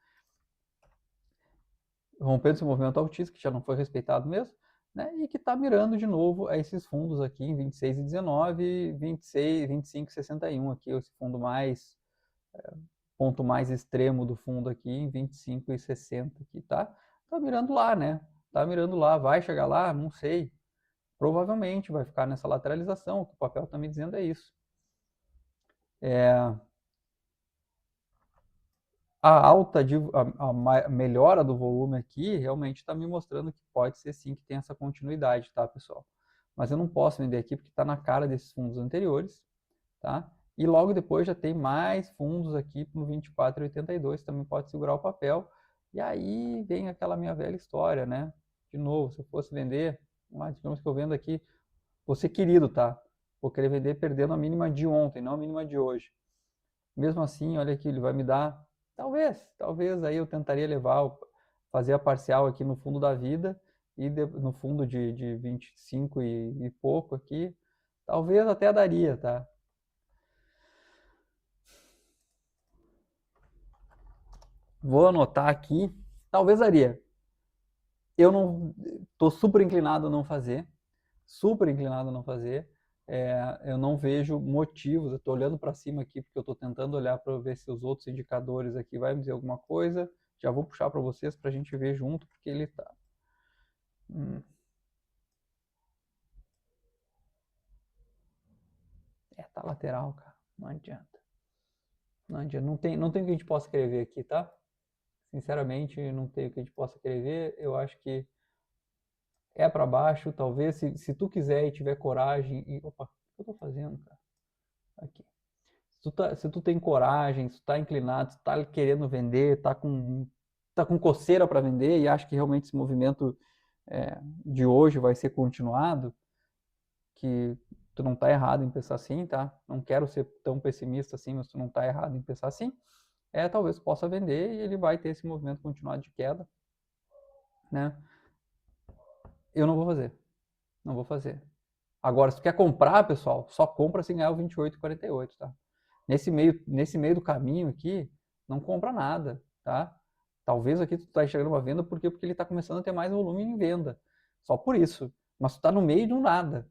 rompendo esse movimento altista, que já não foi respeitado mesmo, né? E que está mirando de novo a esses fundos aqui em 26 e 19, 26, 25 e 61 aqui, esse fundo mais, ponto mais extremo do fundo aqui em 25 e 60 aqui, tá? Tá mirando lá, né? Tá mirando lá, vai chegar lá? Não sei. Provavelmente vai ficar nessa lateralização, o que o papel está me dizendo é isso. a alta, a melhora do volume aqui realmente está me mostrando que pode ser sim que tem essa continuidade, tá, pessoal? Mas eu não posso vender aqui porque está na cara desses fundos anteriores, tá? E logo depois já tem mais fundos aqui no 24,82, também pode segurar o papel. E aí vem aquela minha velha história, né? De novo, se eu fosse vender, digamos que eu vendo aqui, vou ser querido, tá? Vou querer vender perdendo a mínima de ontem, não a mínima de hoje. Mesmo assim, olha aqui, ele vai me dar, talvez aí eu tentaria levar, fazer a parcial aqui no fundo da vida e no fundo de 25 e pouco aqui, talvez até daria, tá? Vou anotar aqui, talvez daria. Eu não estou super inclinado a não fazer, super inclinado a não fazer. Eu não vejo motivos. Eu estou olhando para cima aqui porque eu estou tentando olhar para ver se os outros indicadores aqui vai me dizer alguma coisa. Já vou puxar para vocês para a gente ver junto porque ele está. Tá lateral, cara. Não adianta. Não adianta. Não tem o que a gente possa escrever aqui, tá? Sinceramente, não tem o que a gente possa escrever. Eu acho que é para baixo. Talvez, se tu quiser e tiver coragem. Opa, o que eu tô fazendo, cara? Aqui. Se tu tem coragem, se tu tá inclinado, se tu tá querendo vender, tá com coceira para vender e acha que realmente esse movimento de hoje vai ser continuado, que tu não tá errado em pensar assim, tá? Não quero ser tão pessimista assim, mas tu não tá errado em pensar assim. Talvez possa vender e ele vai ter esse movimento continuado de queda, né? Eu não vou fazer, não vou fazer. Agora, se tu quer comprar, pessoal, só compra se ganhar o 28,48, tá? Nesse meio do caminho aqui, não compra nada, tá? Talvez aqui tu tá enxergando uma venda porque ele tá começando a ter mais volume em venda. Só por isso. Mas tu tá no meio de um nada.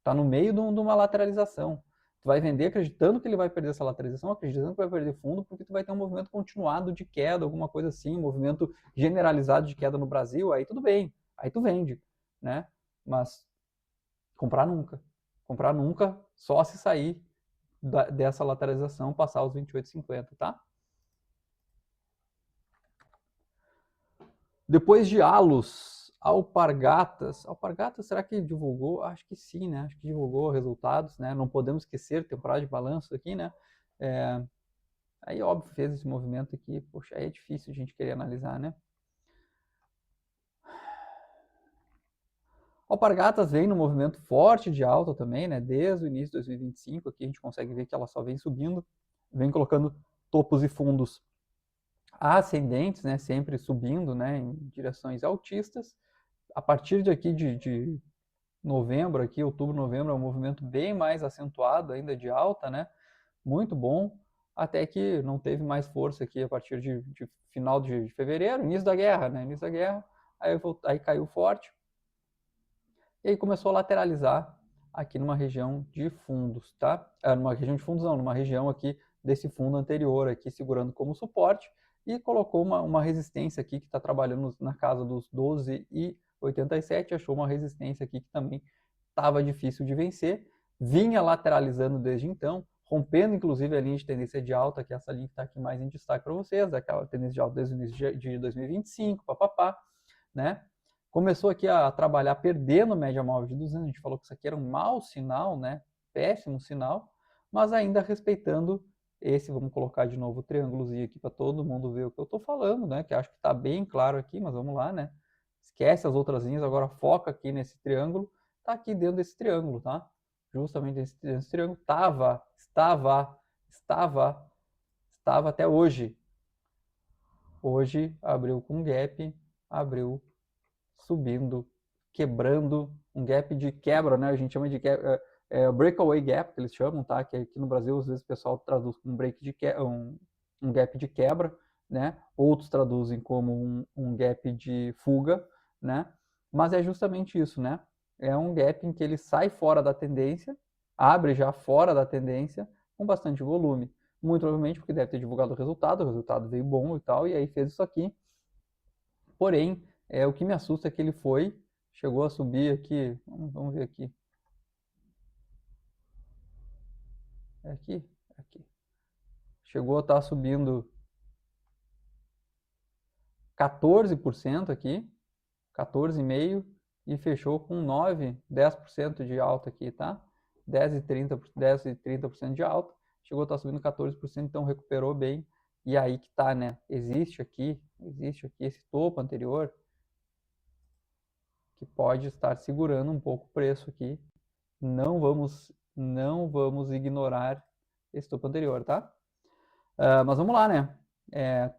Tá no meio de uma lateralização. Tu vai vender acreditando que ele vai perder essa lateralização, acreditando que vai perder fundo, porque tu vai ter um movimento continuado de queda, alguma coisa assim, um movimento generalizado de queda no Brasil, aí tudo bem. Aí tu vende, né? Mas comprar nunca. Comprar nunca, só se sair dessa lateralização, passar os 28,50, tá? Depois de Alus, Alpargatas, será que divulgou? Acho que sim, né? Acho que divulgou resultados, né? Não podemos esquecer, temporada de balanço aqui, né? Aí, óbvio, fez esse movimento aqui. Poxa, aí é difícil a gente querer analisar, né? Alpargatas vem no movimento forte de alta também, né? Desde o início de 2025, aqui a gente consegue ver que ela só vem subindo, vem colocando topos e fundos ascendentes, né? Sempre subindo, né? Em direções altistas. A partir de aqui de novembro, aqui, outubro, novembro, é um movimento bem mais acentuado ainda de alta, né? Muito bom, até que não teve mais força aqui a partir de final de fevereiro, início da guerra, né? Início da guerra, aí caiu forte, e aí começou a lateralizar aqui numa região de fundos, tá? Numa região de fundos não, numa região aqui desse fundo anterior aqui, segurando como suporte, e colocou uma resistência aqui que está trabalhando na casa dos 12,87, achou uma resistência aqui que também estava difícil de vencer, vinha lateralizando desde então, rompendo inclusive a linha de tendência de alta, que é essa linha que está aqui mais em destaque para vocês, aquela tendência de alta desde o início de 2025, papapá, né? Começou aqui a trabalhar perdendo média móvel de 200, a gente falou que isso aqui era um mau sinal, né? Péssimo sinal, mas ainda respeitando esse, vamos colocar de novo o triângulozinho aqui para todo mundo ver o que eu estou falando, né? Que acho que está bem claro aqui, mas vamos lá, né? Esquece as outras linhas, agora foca aqui nesse triângulo, tá aqui dentro desse triângulo, tá? Justamente nesse triângulo, estava até hoje. Hoje abriu com gap, abriu subindo, quebrando, um gap de quebra, né? A gente chama de breakaway gap, que eles chamam, tá? Que aqui no Brasil, às vezes, o pessoal traduz como um gap de quebra, né? Outros traduzem como um gap de fuga, né? Mas é justamente isso, né? É um gap em que ele sai fora da tendência, abre já fora da tendência, com bastante volume. Muito provavelmente porque deve ter divulgado o resultado veio bom e tal, e aí fez isso aqui. Porém, o que me assusta é que ele chegou a subir aqui, vamos ver aqui. É aqui? É aqui. Chegou a estar subindo 14% aqui, 14,5% e fechou com 9, 10% de alta aqui, tá? 10 e 30% de alta, chegou a estar subindo 14%, então recuperou bem. E aí que tá, né? Existe aqui esse topo anterior que pode estar segurando um pouco o preço aqui. Não vamos ignorar esse topo anterior, tá? Mas vamos lá, né?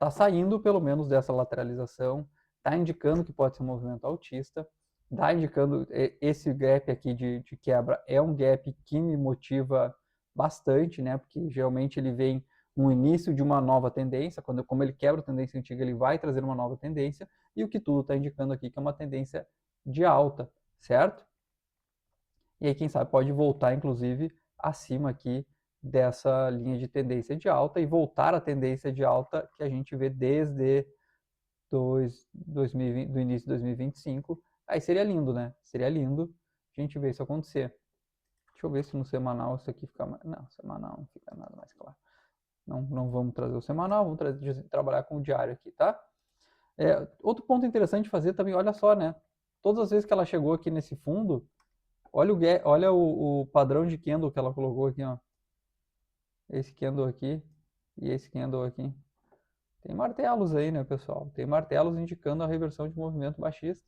Tá saindo pelo menos dessa lateralização, tá indicando que pode ser um movimento altista, tá indicando esse gap aqui de quebra é um gap que me motiva bastante, né? Porque geralmente ele vem no início de uma nova tendência, como ele quebra a tendência antiga, ele vai trazer uma nova tendência, e o que tudo está indicando aqui que é uma tendência de alta, certo? E aí, quem sabe, pode voltar, inclusive, acima aqui dessa linha de tendência de alta e voltar à tendência de alta que a gente vê desde 2020, do início de 2025. Aí seria lindo, né? Seria lindo a gente ver isso acontecer. Deixa eu ver se no semanal isso aqui fica mais... Não, semanal não fica nada mais claro. Não vamos trazer o semanal, vamos trabalhar com o diário aqui, tá? Outro ponto interessante de fazer também, olha só, né? Todas as vezes que ela chegou aqui nesse fundo, olha o padrão de candle que ela colocou aqui, ó. Esse candle aqui e esse candle aqui. Tem martelos aí, né, pessoal? Tem martelos indicando a reversão de movimento baixista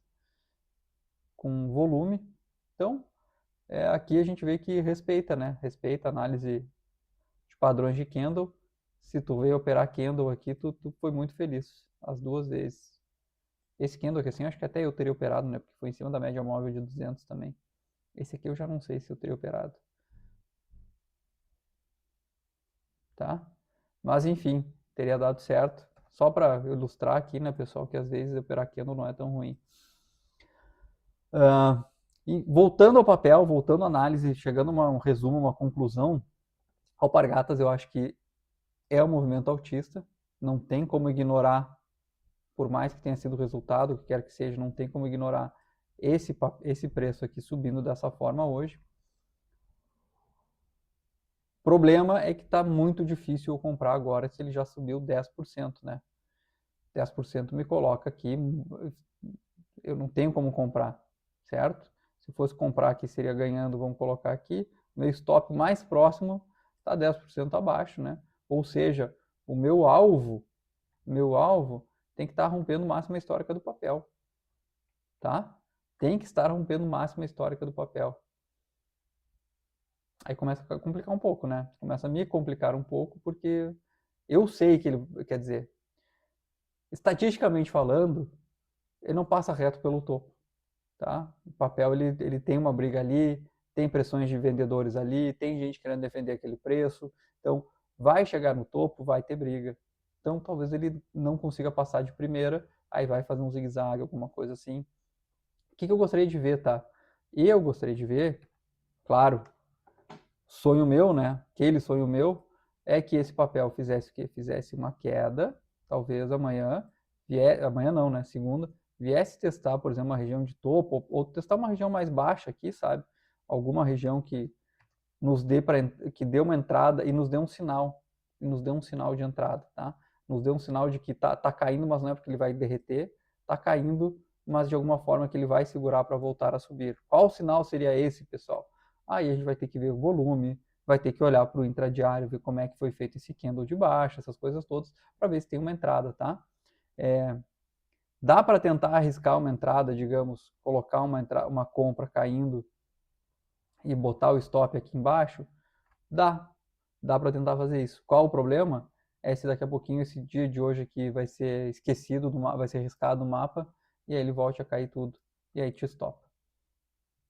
com volume. Então, aqui a gente vê que respeita, né? Respeita a análise de padrões de candle. Se tu veio operar candle aqui, tu foi muito feliz as duas vezes. Esse candle aqui, assim, acho que até eu teria operado, né? Porque foi em cima da média móvel de 200 também. Esse aqui eu já não sei se eu teria operado. Tá? Mas enfim, teria dado certo. Só para ilustrar aqui, né, pessoal, que às vezes operar candle não é tão ruim. E voltando ao papel, voltando à análise, chegando a um resumo, uma conclusão, Alpargatas eu acho que é um movimento altista, não tem como ignorar, por mais que tenha sido o resultado, o que quer que seja, não tem como ignorar esse preço aqui subindo dessa forma hoje. O problema é que está muito difícil eu comprar agora se ele já subiu 10%, né? 10% me coloca aqui, eu não tenho como comprar, certo? Se fosse comprar aqui seria ganhando, vamos colocar aqui, meu stop mais próximo está 10% abaixo, né? Ou seja, o meu alvo tem que estar rompendo máxima histórica do papel, tá? Tem que estar rompendo máxima histórica do papel. Aí começa a complicar um pouco, né? Começa a me complicar um pouco, porque eu sei que ele, quer dizer, estatisticamente falando, ele não passa reto pelo topo, tá? O papel ele tem uma briga ali, tem pressões de vendedores ali, tem gente querendo defender aquele preço, então vai chegar no topo, vai ter briga. Então talvez ele não consiga passar de primeira, aí vai fazer um zigue-zague, alguma coisa assim. O que eu gostaria de ver, tá? Eu gostaria de ver, claro, sonho meu, né? Aquele sonho meu é que esse papel fizesse o quê? Fizesse uma queda, talvez amanhã, amanhã não, né? Segunda, viesse testar, por exemplo, uma região de topo, ou testar uma região mais baixa aqui, sabe? Alguma região que nos dê que dê uma entrada e nos dê um sinal, de entrada, tá? Nos dê um sinal de que tá caindo, mas não é porque ele vai derreter, tá caindo, mas de alguma forma que ele vai segurar para voltar a subir. Qual sinal seria esse, pessoal? Aí a gente vai ter que ver o volume, vai ter que olhar para o intradiário, ver como é que foi feito esse candle de baixa, essas coisas todas, para ver se tem uma entrada, tá? Dá para tentar arriscar uma entrada, digamos, colocar uma compra caindo e botar o stop aqui embaixo? Dá para tentar fazer isso. Qual o problema? É se daqui a pouquinho esse dia de hoje aqui vai ser esquecido, vai ser riscado no mapa, e aí ele volte a cair tudo. E aí te stop.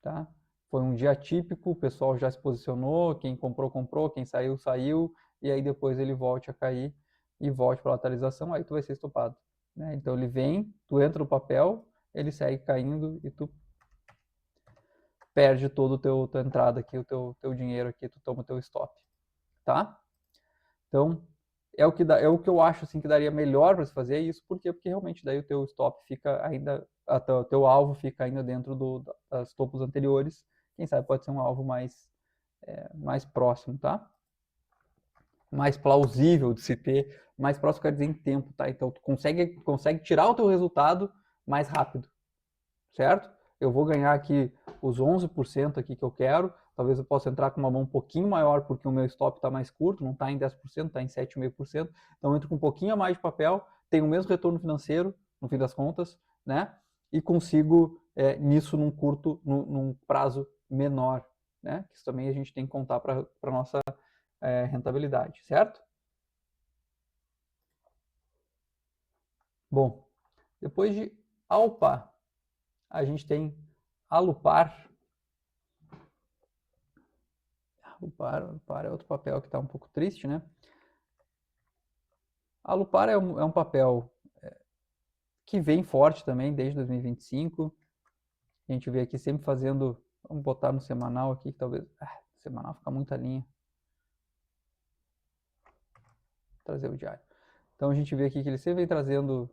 Tá? Foi um dia atípico, o pessoal já se posicionou, quem comprou, comprou, quem saiu, saiu, e aí depois ele volte a cair e volte para a lateralização, aí tu vai ser estopado. Né? Então ele vem, tu entra no papel, ele segue caindo e tu perde todo o tua entrada aqui, o teu dinheiro aqui, tu toma o teu stop. Tá? Então, é o que eu acho assim que daria melhor para se fazer isso, por quê? Porque realmente daí o teu stop fica ainda, o teu alvo fica ainda dentro das topos anteriores, quem sabe pode ser um alvo mais próximo, tá? Mais plausível de se ter mais próximo quer dizer em tempo, tá? Então tu consegue tirar o teu resultado mais rápido, certo? Eu vou ganhar aqui os 11% aqui que eu quero, talvez eu possa entrar com uma mão um pouquinho maior porque o meu stop está mais curto, não está em 10%, está em 7,5%, então eu entro com um pouquinho a mais de papel, tenho o mesmo retorno financeiro, no fim das contas, né? E consigo nisso num prazo menor, né? Isso também a gente tem que contar para a nossa rentabilidade, certo? Bom, depois de Alpa, a gente tem Alupar. Alupar é outro papel que está um pouco triste, né? Alupar é um papel que vem forte também desde 2025. A gente vê aqui sempre fazendo, vamos botar no semanal aqui, que talvez, semanal fica muita linha. Vou trazer o diário. Então a gente vê aqui que ele sempre vem trazendo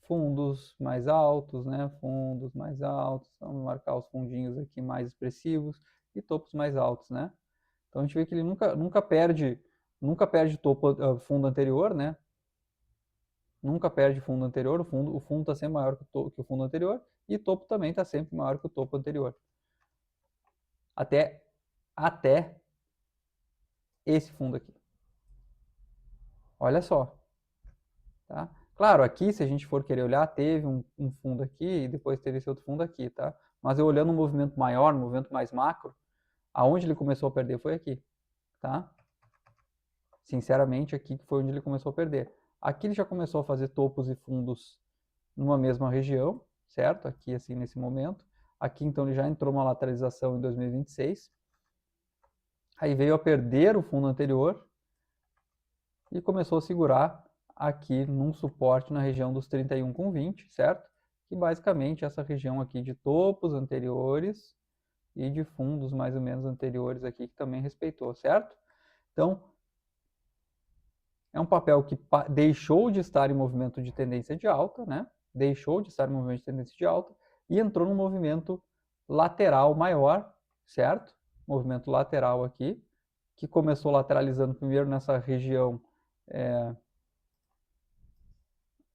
fundos mais altos, né? Fundos mais altos, vamos marcar os fundinhos aqui mais expressivos e topos mais altos, né? Então a gente vê que ele nunca perde fundo anterior, né? Nunca perde fundo anterior, o fundo está sempre maior que o fundo anterior e o topo também está sempre maior que o topo anterior. Até esse fundo aqui. Olha só. Tá? Claro, aqui, se a gente for querer olhar, teve um fundo aqui e depois teve esse outro fundo aqui, tá? Mas eu olhando um movimento maior, um movimento mais macro, aonde ele começou a perder foi aqui, tá? Sinceramente, aqui foi onde ele começou a perder. Aqui ele já começou a fazer topos e fundos numa mesma região, certo? Aqui, assim, nesse momento. Aqui, então, ele já entrou uma lateralização em 2026. Aí veio a perder o fundo anterior e começou a segurar aqui num suporte na região dos 31,20, certo? Que basicamente é essa região aqui de topos anteriores e de fundos mais ou menos anteriores aqui que também respeitou, certo? Então, é um papel que deixou de estar em movimento de tendência de alta, né? Deixou de estar em movimento de tendência de alta e entrou num movimento lateral maior, certo? Movimento lateral aqui, que começou lateralizando primeiro nessa região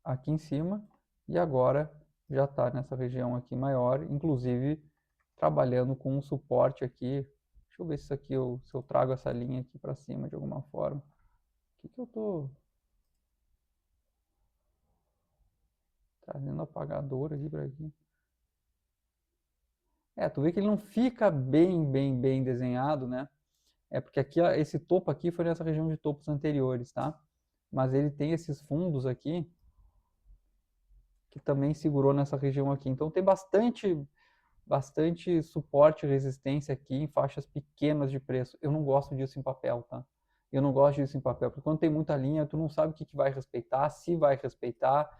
aqui em cima e agora já está nessa região aqui maior, inclusive trabalhando com um suporte aqui. Deixa eu ver se isso aqui se eu trago essa linha aqui para cima de alguma forma. O que eu estou trazendo apagador aqui para aqui? Tu vê que ele não fica bem desenhado, né? É porque aqui, ó, esse topo aqui foi nessa região de topos anteriores, tá? Mas ele tem esses fundos aqui que também segurou nessa região aqui. Então tem bastante suporte e resistência aqui em faixas pequenas de preço. Eu não gosto disso em papel, tá? Eu não gosto disso em papel, porque quando tem muita linha, tu não sabe o que vai respeitar, se vai respeitar.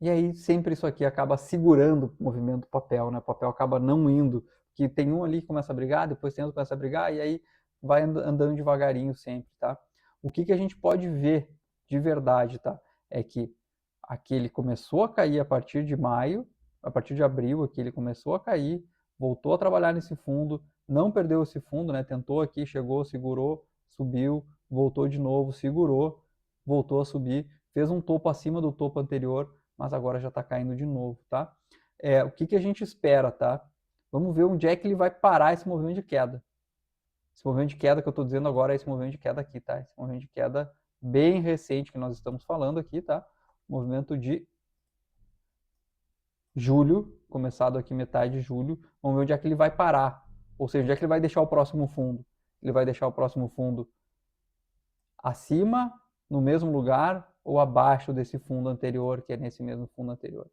E aí sempre isso aqui acaba segurando o movimento do papel, né? O papel acaba não indo, que tem um ali que começa a brigar, depois tem outro que começa a brigar, e aí vai andando devagarinho sempre, tá? O que a gente pode ver de verdade, tá? É que aqui ele começou a cair a partir de maio, a partir de abril aqui ele começou a cair, voltou a trabalhar nesse fundo, não perdeu esse fundo, né? Tentou aqui, chegou, segurou, subiu, voltou de novo, segurou, voltou a subir, fez um topo acima do topo anterior, mas agora já está caindo de novo, tá? O que a gente espera, tá? Vamos ver onde é que ele vai parar esse movimento de queda. Esse movimento de queda que eu estou dizendo agora é esse movimento de queda aqui, tá? Esse movimento de queda bem recente que nós estamos falando aqui, tá? Movimento de julho, começado aqui metade de julho. Vamos ver onde é que ele vai parar. Ou seja, onde é que ele vai deixar o próximo fundo. Ele vai deixar o próximo fundo acima, no mesmo lugar, ou abaixo desse fundo anterior, que é nesse mesmo fundo anterior.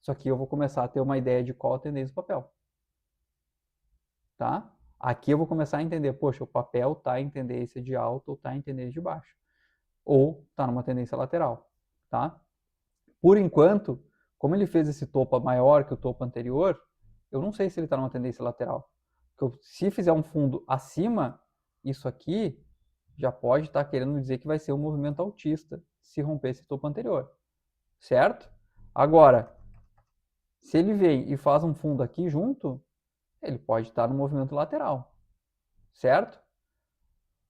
Isso aqui eu vou começar a ter uma ideia de qual a tendência do papel. Tá? Aqui eu vou começar a entender, poxa, o papel está em tendência de alta ou está em tendência de baixo. Ou está numa tendência lateral. Tá? Por enquanto, como ele fez esse topo maior que o topo anterior, eu não sei se ele está numa tendência lateral. Porque se fizer um fundo acima, isso aqui já pode estar querendo dizer que vai ser um movimento altista se romper esse topo anterior. Certo? Agora, se ele vem e faz um fundo aqui junto, ele pode estar no movimento lateral. Certo?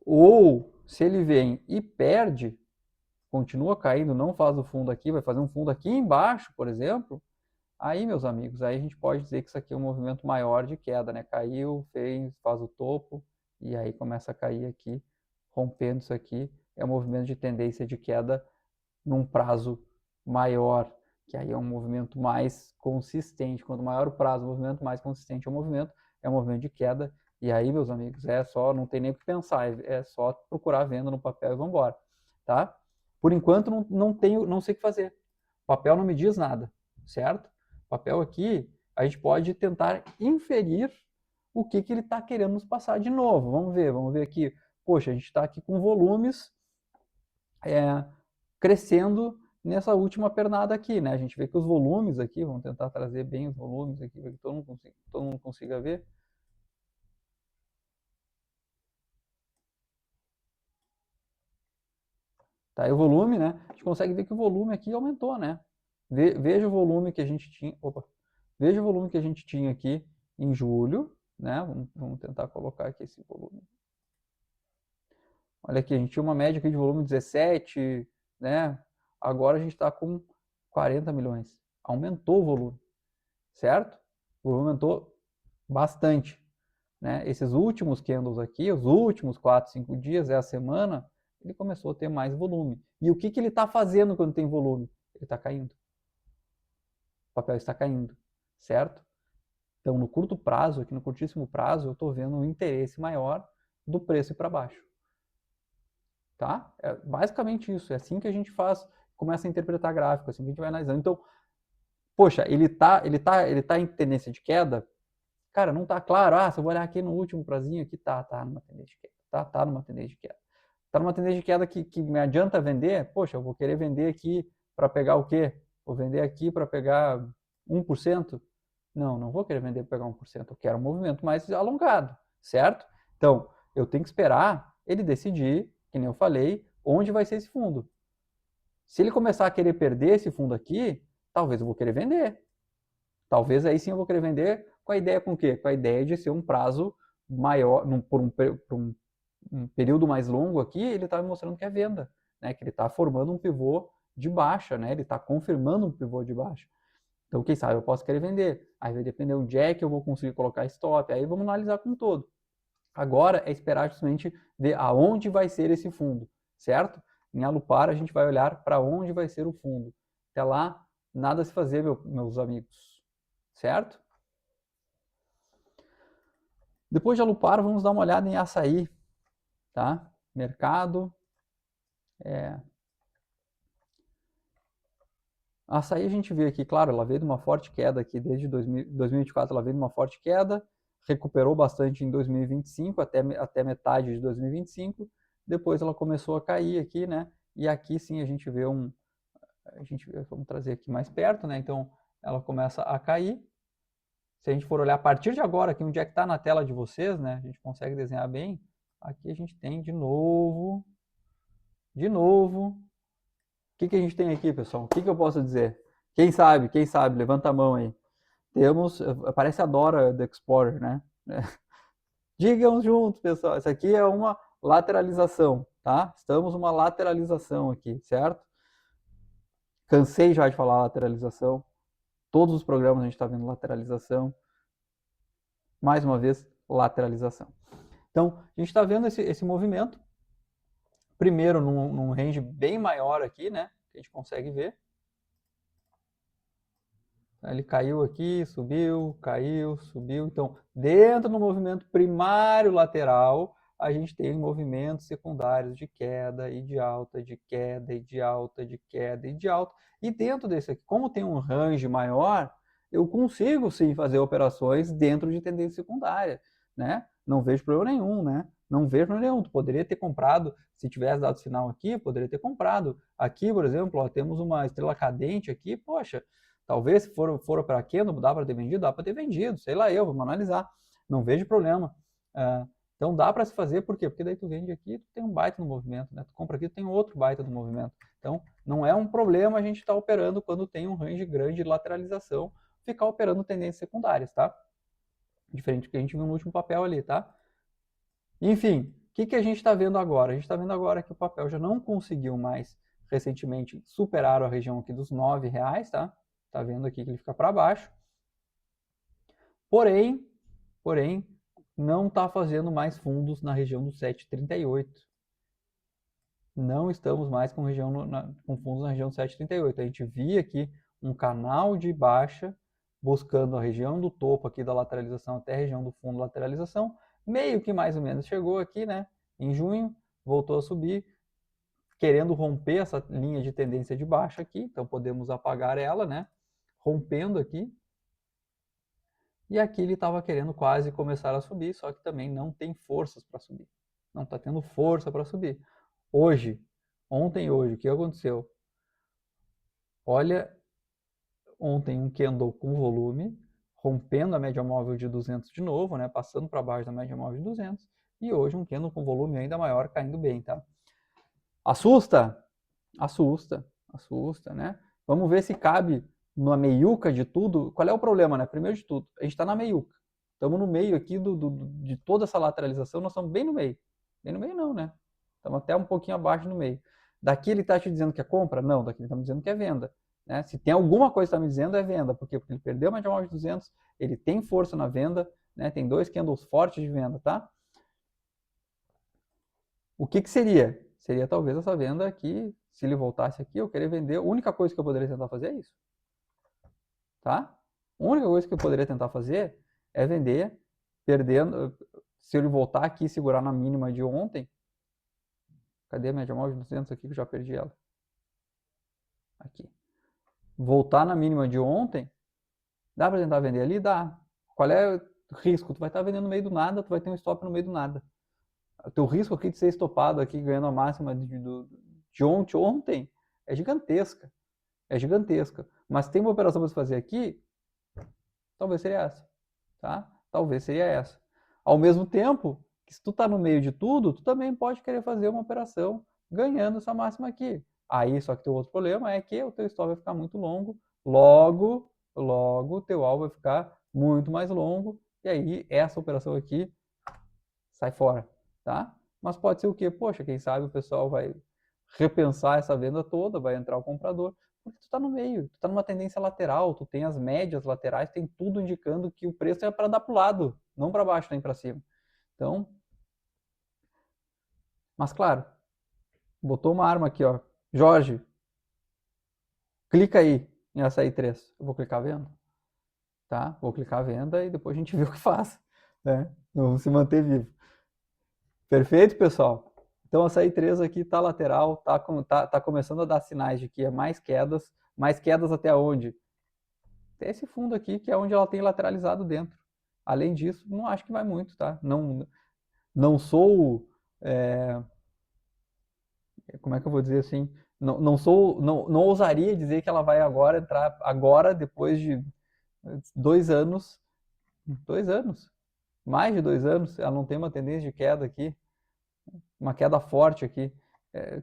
Ou Se ele vem e perde, continua caindo, não faz o fundo aqui, vai fazer um fundo aqui embaixo, por exemplo, aí, meus amigos, aí a gente pode dizer que isso aqui é um movimento maior de queda, né? Caiu, faz o topo, e aí começa a cair aqui, rompendo isso aqui, é um movimento de tendência de queda num prazo maior, que aí é um movimento mais consistente. Quanto maior o prazo, o movimento mais consistente é um movimento de queda. E aí, meus amigos, é só, não tem nem o que pensar, é só procurar venda no papel e vamos embora, tá? Por enquanto, não sei o que fazer. O papel não me diz nada, certo? O papel aqui, a gente pode tentar inferir o que ele está querendo nos passar de novo. Vamos ver aqui. Poxa, a gente está aqui com volumes crescendo nessa última pernada aqui, né? A gente vê que os volumes aqui, vamos tentar trazer bem os volumes aqui, para que todo mundo consiga ver. Tá aí o volume, né? A gente consegue ver que o volume aqui aumentou, né? Veja o volume que a gente tinha, veja o volume que a gente tinha aqui em julho, né? Vamos tentar colocar aqui esse volume. Olha aqui, a gente tinha uma média aqui de volume 17, né? Agora a gente está com 40 milhões. Aumentou o volume, certo? O volume aumentou bastante, né? Esses últimos candles aqui, os últimos 4, 5 dias, a semana, ele começou a ter mais volume. E o que ele está fazendo quando tem volume? Ele está caindo. O papel está caindo, certo? Então, no curto prazo, aqui no curtíssimo prazo, eu estou vendo um interesse maior do preço ir para baixo. Tá? É basicamente isso. É assim que a gente começa a interpretar gráfico, assim que a gente vai analisando. Então, poxa, ele tá em tendência de queda? Cara, não tá claro. Ah, se eu vou olhar aqui no último prazinho, aqui tá numa tendência de queda. Tá numa tendência de queda. Tá numa tendência de queda que me adianta vender? Poxa, eu vou querer vender aqui para pegar o quê? Vou vender aqui para pegar 1%? Não vou querer vender para pegar 1%. Eu quero um movimento mais alongado, certo? Então, eu tenho que esperar ele decidir, que nem eu falei, onde vai ser esse fundo. Se ele começar a querer perder esse fundo aqui, talvez eu vou querer vender. Talvez aí sim eu vou querer vender com a ideia com o quê? Com a ideia de ser um prazo maior, por um período mais longo aqui, ele está me mostrando que é venda, né? Que ele está formando um pivô de baixa, né? Ele está confirmando um pivô de baixa. Então, quem sabe eu posso querer vender. Aí vai depender onde é que eu vou conseguir colocar stop. Aí vamos analisar como um todo. Agora é esperar justamente ver aonde vai ser esse fundo, certo? Em Alupar a gente vai olhar para onde vai ser o fundo. Até lá, nada a se fazer, meus amigos, certo? Depois de Alupar, vamos dar uma olhada em Açaí, tá? Mercado. Açaí a gente vê aqui, claro, ela veio de uma forte queda aqui desde 2024, ela veio de uma forte queda, recuperou bastante em 2025, até metade de 2025, depois ela começou a cair aqui, né? E aqui sim a gente vê vamos trazer aqui mais perto, né? Então ela começa a cair. Se a gente for olhar a partir de agora, aqui onde é que está na tela de vocês, né? A gente consegue desenhar bem. Aqui a gente tem de novo. O que a gente tem aqui, pessoal? O que eu posso dizer? Quem sabe? Levanta a mão aí. Temos, parece a Dora do Explorer, né? Digam juntos, pessoal. Isso aqui é uma lateralização, tá? Estamos numa lateralização aqui, certo? Cansei já de falar lateralização. Todos os programas a gente está vendo lateralização. Mais uma vez, lateralização. Então, a gente está vendo esse movimento. Primeiro, num range bem maior aqui, né? Que a gente consegue ver. Ele caiu aqui, subiu, caiu, subiu. Então, dentro do movimento primário lateral, a gente tem movimentos secundários de queda e de alta, de queda e de alta, de queda e de alta. E dentro desse aqui, como tem um range maior, eu consigo sim fazer operações dentro de tendência secundária, né? Não vejo problema nenhum, né? Não vejo problema nenhum. Tu poderia ter comprado, se tivesse dado sinal aqui, poderia ter comprado. Aqui, por exemplo, ó, temos uma estrela cadente aqui, poxa, talvez se for para candle, dá para ter vendido? Dá para ter vendido, sei lá eu, vamos analisar. Não vejo problema. Então dá para se fazer, por quê? Porque daí tu vende aqui, tu tem um baita no movimento, né? Tu compra aqui, tu tem outro baita no movimento. Então não é um problema a gente estar operando quando tem um range grande de lateralização, ficar operando tendências secundárias, tá? Diferente do que a gente viu no último papel ali, tá? Enfim, que a gente está vendo agora? A gente está vendo agora que o papel já não conseguiu mais, recentemente, superar a região aqui dos R$9, tá? Tá vendo aqui que ele fica para baixo. Porém, não está fazendo mais fundos na região do 7,38. Não estamos mais com fundos na região do 7,38. A gente via aqui um canal de baixa buscando a região do topo aqui da lateralização até a região do fundo lateralização, meio que mais ou menos chegou aqui, né? Em junho, voltou a subir, querendo romper essa linha de tendência de baixa aqui, então podemos apagar ela, né? Rompendo aqui. E aqui ele estava querendo quase começar a subir, só que também não tem forças para subir. Não está tendo força para subir. Ontem e hoje, o que aconteceu? Olha, ontem um candle com volume, rompendo a média móvel de 200 de novo, né? Passando para baixo da média móvel de 200. E hoje um candle com volume ainda maior, caindo bem, tá? Assusta? Assusta, né? Vamos ver se cabe na meiuca de tudo. Qual é o problema, né? Primeiro de tudo, a gente está na meiuca. Estamos no meio aqui de toda essa lateralização, nós estamos bem no meio. Bem no meio não, né? Estamos até um pouquinho abaixo no meio. Daqui ele está te dizendo que é compra? Não, daqui ele está me dizendo que é venda. Né? Se tem alguma coisa que está me dizendo, é venda. Por quê? Porque ele perdeu a média móvel de 200, ele tem força na venda, né? Tem 2 candles fortes de venda, tá? O que seria? Seria talvez essa venda aqui, se ele voltasse aqui, eu querer vender. A única coisa que eu poderia tentar fazer é isso. Tá? A única coisa que eu poderia tentar fazer é vender, perdendo. Se ele voltar aqui e segurar na mínima de ontem. Cadê a média móvel de 200 aqui que eu já perdi ela? Aqui. Voltar na mínima de ontem. Dá para tentar vender ali? Dá. Qual é o risco? Tu vai estar vendendo no meio do nada, tu vai ter um stop no meio do nada. O teu risco aqui de ser estopado aqui, ganhando a máxima de ontem, é gigantesca. É gigantesca. Mas tem uma operação para você fazer aqui, talvez seria essa. Tá? Talvez seria essa. Ao mesmo tempo, que se tu tá no meio de tudo, tu também pode querer fazer uma operação ganhando essa máxima aqui. Aí, só que o outro problema é que o teu stop vai ficar muito longo, logo o teu alvo vai ficar muito mais longo, e aí essa operação aqui sai fora, tá? Mas pode ser o quê? Poxa, quem sabe o pessoal vai repensar essa venda toda, vai entrar o comprador, porque tu está no meio, tu está numa tendência lateral, tu tem as médias laterais, tem tudo indicando que o preço é para dar para o lado, não para baixo nem para cima. Então, mas claro, botou uma arma aqui, ó. Jorge, clica aí em açaí 3. Eu vou clicar venda, tá? Vou clicar venda e depois a gente vê o que faz, né? Vamos se manter vivo. Perfeito, pessoal? Então, açaí 3 aqui tá lateral, tá começando a dar sinais de que é mais quedas até onde? Até esse fundo aqui, que é onde ela tem lateralizado dentro. Além disso, não acho que vai muito, tá? Não sou, como é que eu vou dizer assim? Não ousaria dizer que ela vai agora entrar, agora, depois de 2 anos, mais de 2 anos, ela não tem uma tendência de queda aqui, uma queda forte aqui,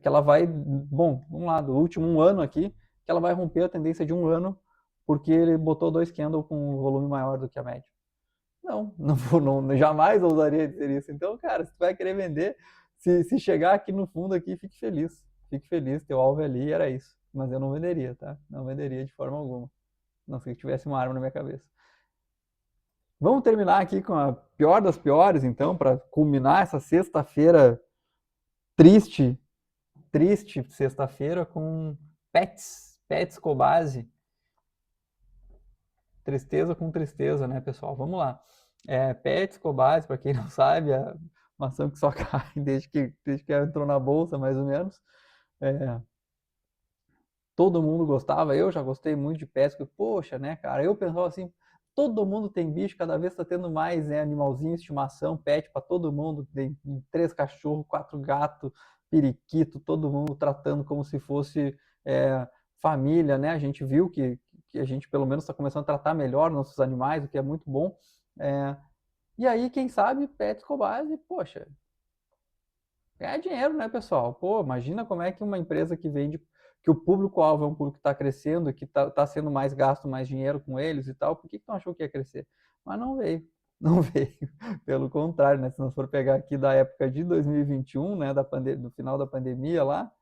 que ela vai, bom, vamos lá, do último 1 ano aqui, que ela vai romper a tendência de 1 ano, porque ele botou 2 candles com um volume maior do que a média. Não, jamais ousaria dizer isso. Então, cara, se tu vai querer vender, se chegar aqui no fundo aqui, fique feliz. Fique feliz, teu alvo ali era isso. Mas eu não venderia, tá? Não venderia de forma alguma. Não sei que tivesse uma arma na minha cabeça. Vamos terminar aqui com a pior das piores, então, para culminar essa sexta-feira triste sexta-feira com Pets Cobase. Tristeza com tristeza, né, pessoal? Vamos lá. Pets Cobase, para quem não sabe, é uma ação que só cai desde que entrou na bolsa, mais ou menos. Todo mundo gostava, eu já gostei muito de pets, porque, poxa, né, cara? Eu pensava assim, todo mundo tem bicho, cada vez está tendo mais, né, animalzinho, estimação, pet para todo mundo, tem 3 cachorros, 4 gatos, periquito, todo mundo tratando como se fosse família, né? A gente viu que a gente pelo menos está começando a tratar melhor nossos animais, o que é muito bom. E aí, quem sabe, Pets Cobase, poxa, ganhar dinheiro, né, pessoal? Pô, imagina como é que uma empresa que vende, que o público-alvo é um público que está crescendo, que está sendo mais gasto, mais dinheiro com eles e tal, por que tu não achou que ia crescer? Mas não veio. Não veio. Pelo contrário, né? Se nós for pegar aqui da época de 2021, né? Do final da pandemia lá,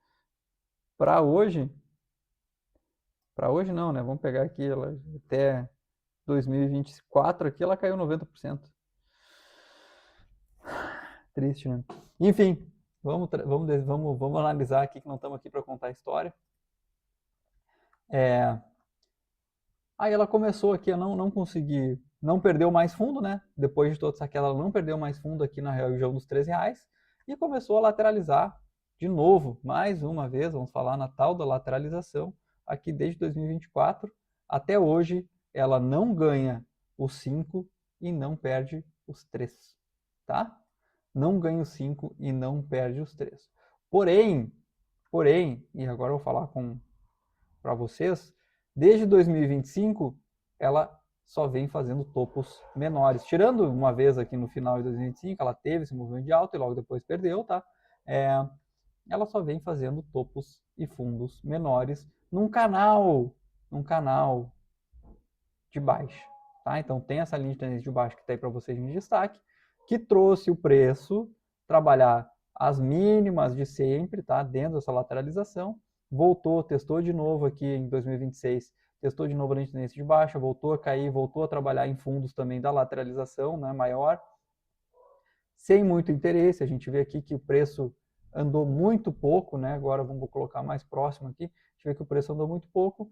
para hoje não, né? Vamos pegar aqui ela até 2024 aqui, ela caiu 90%. Triste, né? Enfim, vamos analisar aqui, que não estamos aqui para contar a história. Aí ela começou aqui a não conseguir, não perdeu mais fundo, né? Depois de toda essa queda, ela não perdeu mais fundo aqui na região dos R$ 13 e começou a lateralizar de novo, mais uma vez, vamos falar na tal da lateralização, aqui desde 2024 até hoje, ela não ganha os 5 e não perde os 3, tá? Não ganha os 5 e não perde os 3. Porém, e agora eu vou falar para vocês, desde 2025 ela só vem fazendo topos menores. Tirando uma vez aqui no final de 2025, ela teve esse movimento de alta e logo depois perdeu, tá? Ela só vem fazendo topos e fundos menores num canal de baixa, tá? Então tem essa linha de tendência de baixa que está aí para vocês em destaque, que trouxe o preço trabalhar as mínimas de sempre, tá? Dentro dessa lateralização, voltou, testou de novo aqui em 2026, testou de novo a linha de tendência de baixa, voltou a cair, voltou a trabalhar em fundos também da lateralização, né, maior, sem muito interesse. A gente vê aqui que o preço andou muito pouco, né? Agora vamos colocar mais próximo aqui, a gente vê que o preço andou muito pouco.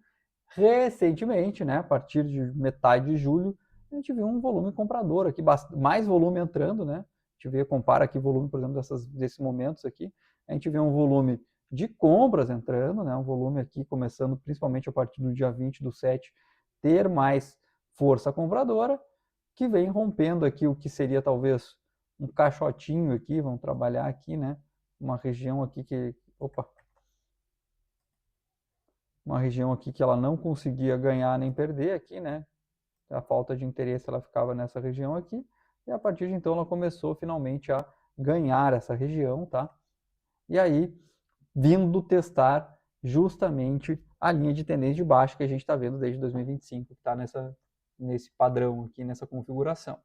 Recentemente, né, a partir de metade de julho, a gente viu um volume comprador aqui, mais volume entrando, né? A gente compara aqui o volume, por exemplo, desses momentos aqui, a gente vê um volume de compras entrando, né? Um volume aqui começando principalmente a partir do dia 20/7, ter mais força compradora, que vem rompendo aqui o que seria talvez um caixotinho aqui, vamos trabalhar aqui, né? Uma região aqui uma região aqui que ela não conseguia ganhar nem perder aqui, né? A falta de interesse ela ficava nessa região aqui, e a partir de então ela começou finalmente a ganhar essa região, tá? E aí, vindo testar justamente a linha de tendência de baixa que a gente está vendo desde 2025, que está nesse padrão aqui, nessa configuração.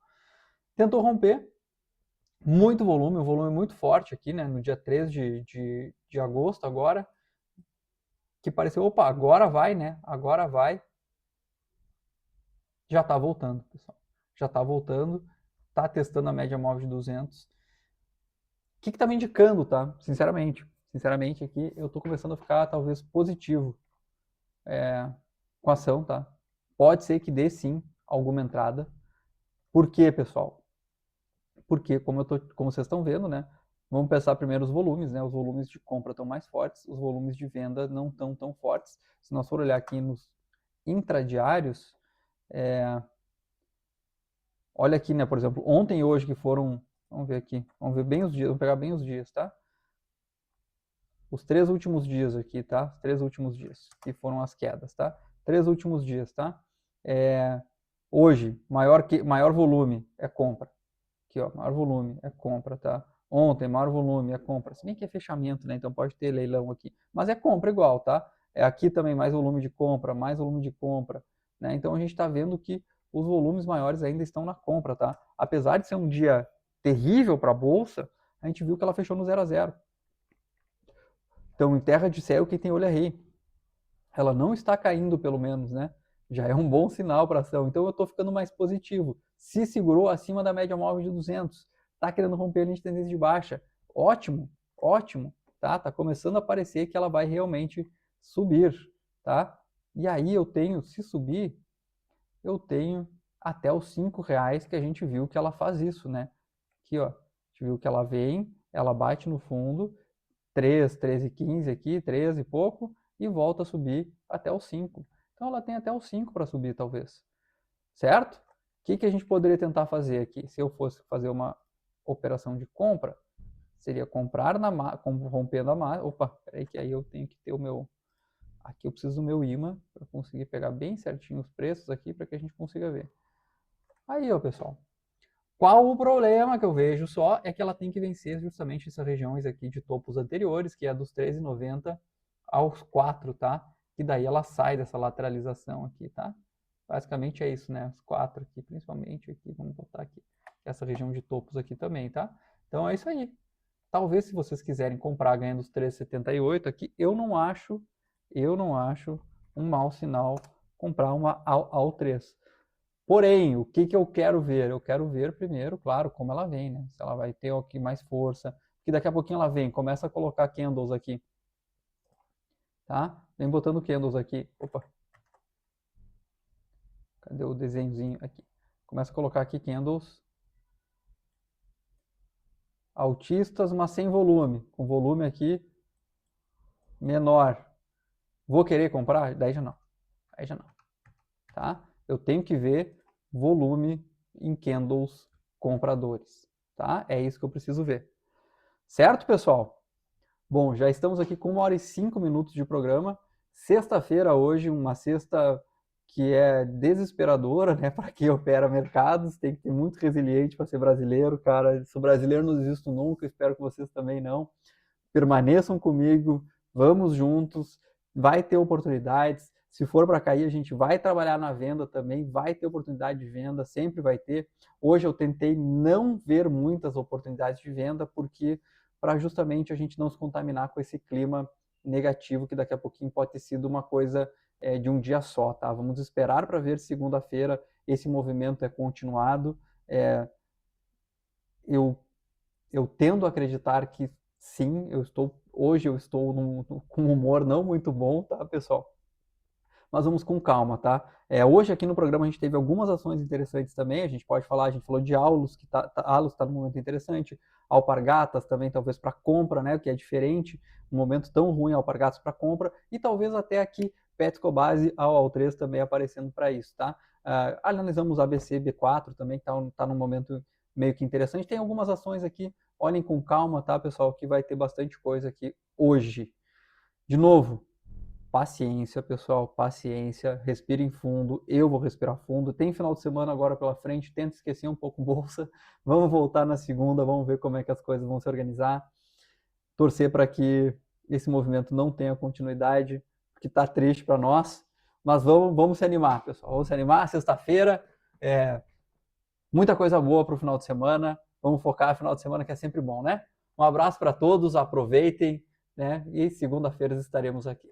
Tentou romper, muito volume, um volume muito forte aqui, né? No dia 3 de agosto agora, que pareceu, opa, agora vai, né? Agora vai. Já está voltando, pessoal. Já está voltando, está testando a média móvel de 200. O que está me indicando, tá? Sinceramente aqui eu estou começando a ficar talvez positivo com a ação, tá? Pode ser que dê sim alguma entrada. Por quê, pessoal? Porque como vocês estão vendo, né? Vamos pensar primeiro os volumes, né? Os volumes de compra estão mais fortes, os volumes de venda não estão tão fortes. Se nós for olhar aqui nos intradiários, olha aqui, né? Por exemplo, ontem e hoje que foram, vamos ver aqui, vamos ver bem os dias, vamos pegar bem os dias, tá? Os 3 últimos dias aqui, tá? Os 3 últimos dias, que foram as quedas, tá? 3 últimos dias, tá? Hoje, maior volume é compra. Aqui, ó, maior volume é compra, tá? Ontem, maior volume é compra. Se bem que é fechamento, né? Então pode ter leilão aqui. Mas é compra igual, tá? Aqui também mais volume de compra, né? Então a gente está vendo que os volumes maiores ainda estão na compra, tá? Apesar de ser um dia terrível para a Bolsa, a gente viu que ela fechou no 0 a 0. Então, em terra de céu, quem tem olho é rei. Ela não está caindo, pelo menos, né? Já é um bom sinal para a ação. Então, eu estou ficando mais positivo. Se segurou acima da média móvel de 200, está querendo romper a linha de tendência de baixa. Ótimo, ótimo, tá? Tá começando a parecer que ela vai realmente subir, tá? E aí se subir, eu tenho até os R$ 5 que a gente viu que ela faz isso, né? Aqui, ó, a gente viu que ela vem, ela bate no fundo, 13,15 aqui, 13 e pouco, e volta a subir até os 5. Então ela tem até os 5 para subir, talvez. Certo? O que a gente poderia tentar fazer aqui? Se eu fosse fazer uma operação de compra, seria comprar rompendo a máxima. Opa, peraí que aí eu tenho que ter o meu... Aqui eu preciso do meu imã para conseguir pegar bem certinho os preços aqui para que a gente consiga ver. Aí, ó, pessoal. Qual o problema que eu vejo só é que ela tem que vencer justamente essas regiões aqui de topos anteriores, que é dos 13,90 aos 4, tá? E daí ela sai dessa lateralização aqui, tá? Basicamente é isso, né? As 4 aqui, principalmente aqui, vamos botar aqui, essa região de topos aqui também, tá? Então é isso aí. Talvez se vocês quiserem comprar ganhando os 3,78 aqui, eu não acho um mau sinal comprar uma AL3. Porém, o que eu quero ver? Eu quero ver primeiro, claro, como ela vem, né? Se ela vai ter aqui mais força, porque daqui a pouquinho ela vem, começa a colocar candles aqui, tá? Vem botando candles aqui. Opa. Cadê o desenhozinho aqui? Começa a colocar aqui candles altistas, mas sem volume, com volume aqui menor. Vou querer comprar? Daí já não. Aí já não. Tá? Eu tenho que ver volume em candles compradores, tá? É isso que eu preciso ver. Certo, pessoal? Bom, já estamos aqui com 1 hora e 5 minutos de programa. Sexta-feira hoje, uma sexta que é desesperadora, né? Para quem opera mercados, tem que ter muito resiliente para ser brasileiro, cara. Sou brasileiro, não desisto nunca, espero que vocês também não. Permaneçam comigo, vamos juntos, vai ter oportunidades. Se for para cair, a gente vai trabalhar na venda também, vai ter oportunidade de venda, sempre vai ter. Hoje eu tentei não ver muitas oportunidades de venda, porque para justamente a gente não se contaminar com esse clima negativo, que daqui a pouquinho pode ter sido uma coisa de um dia só, tá? Vamos esperar para ver segunda-feira esse movimento é continuado. Eu tendo a acreditar que sim, hoje eu estou com um humor não muito bom, tá, pessoal? Mas vamos com calma, tá? Hoje aqui no programa a gente teve algumas ações interessantes também, a gente pode falar, a gente falou de Aulus, que Alus está num momento interessante, Alpargatas também talvez para compra, né, que é diferente, um momento tão ruim Alpargatas para compra, e talvez até aqui Petrobras ao AL3 também aparecendo para isso, tá? Analisamos ABC B4 também, que tá num momento meio que interessante, tem algumas ações aqui, olhem com calma, tá, pessoal, que vai ter bastante coisa aqui hoje. De novo, paciência, pessoal, paciência, respirem fundo, eu vou respirar fundo. Tem final de semana agora pela frente, tenta esquecer um pouco bolsa. Vamos voltar na segunda, vamos ver como é que as coisas vão se organizar. Torcer para que esse movimento não tenha continuidade, porque tá triste para nós. Mas vamos se animar, pessoal. Vamos se animar. Sexta-feira, muita coisa boa para o final de semana. Vamos focar no final de semana, que é sempre bom, né? Um abraço para todos, aproveitem, né? E segunda-feira estaremos aqui.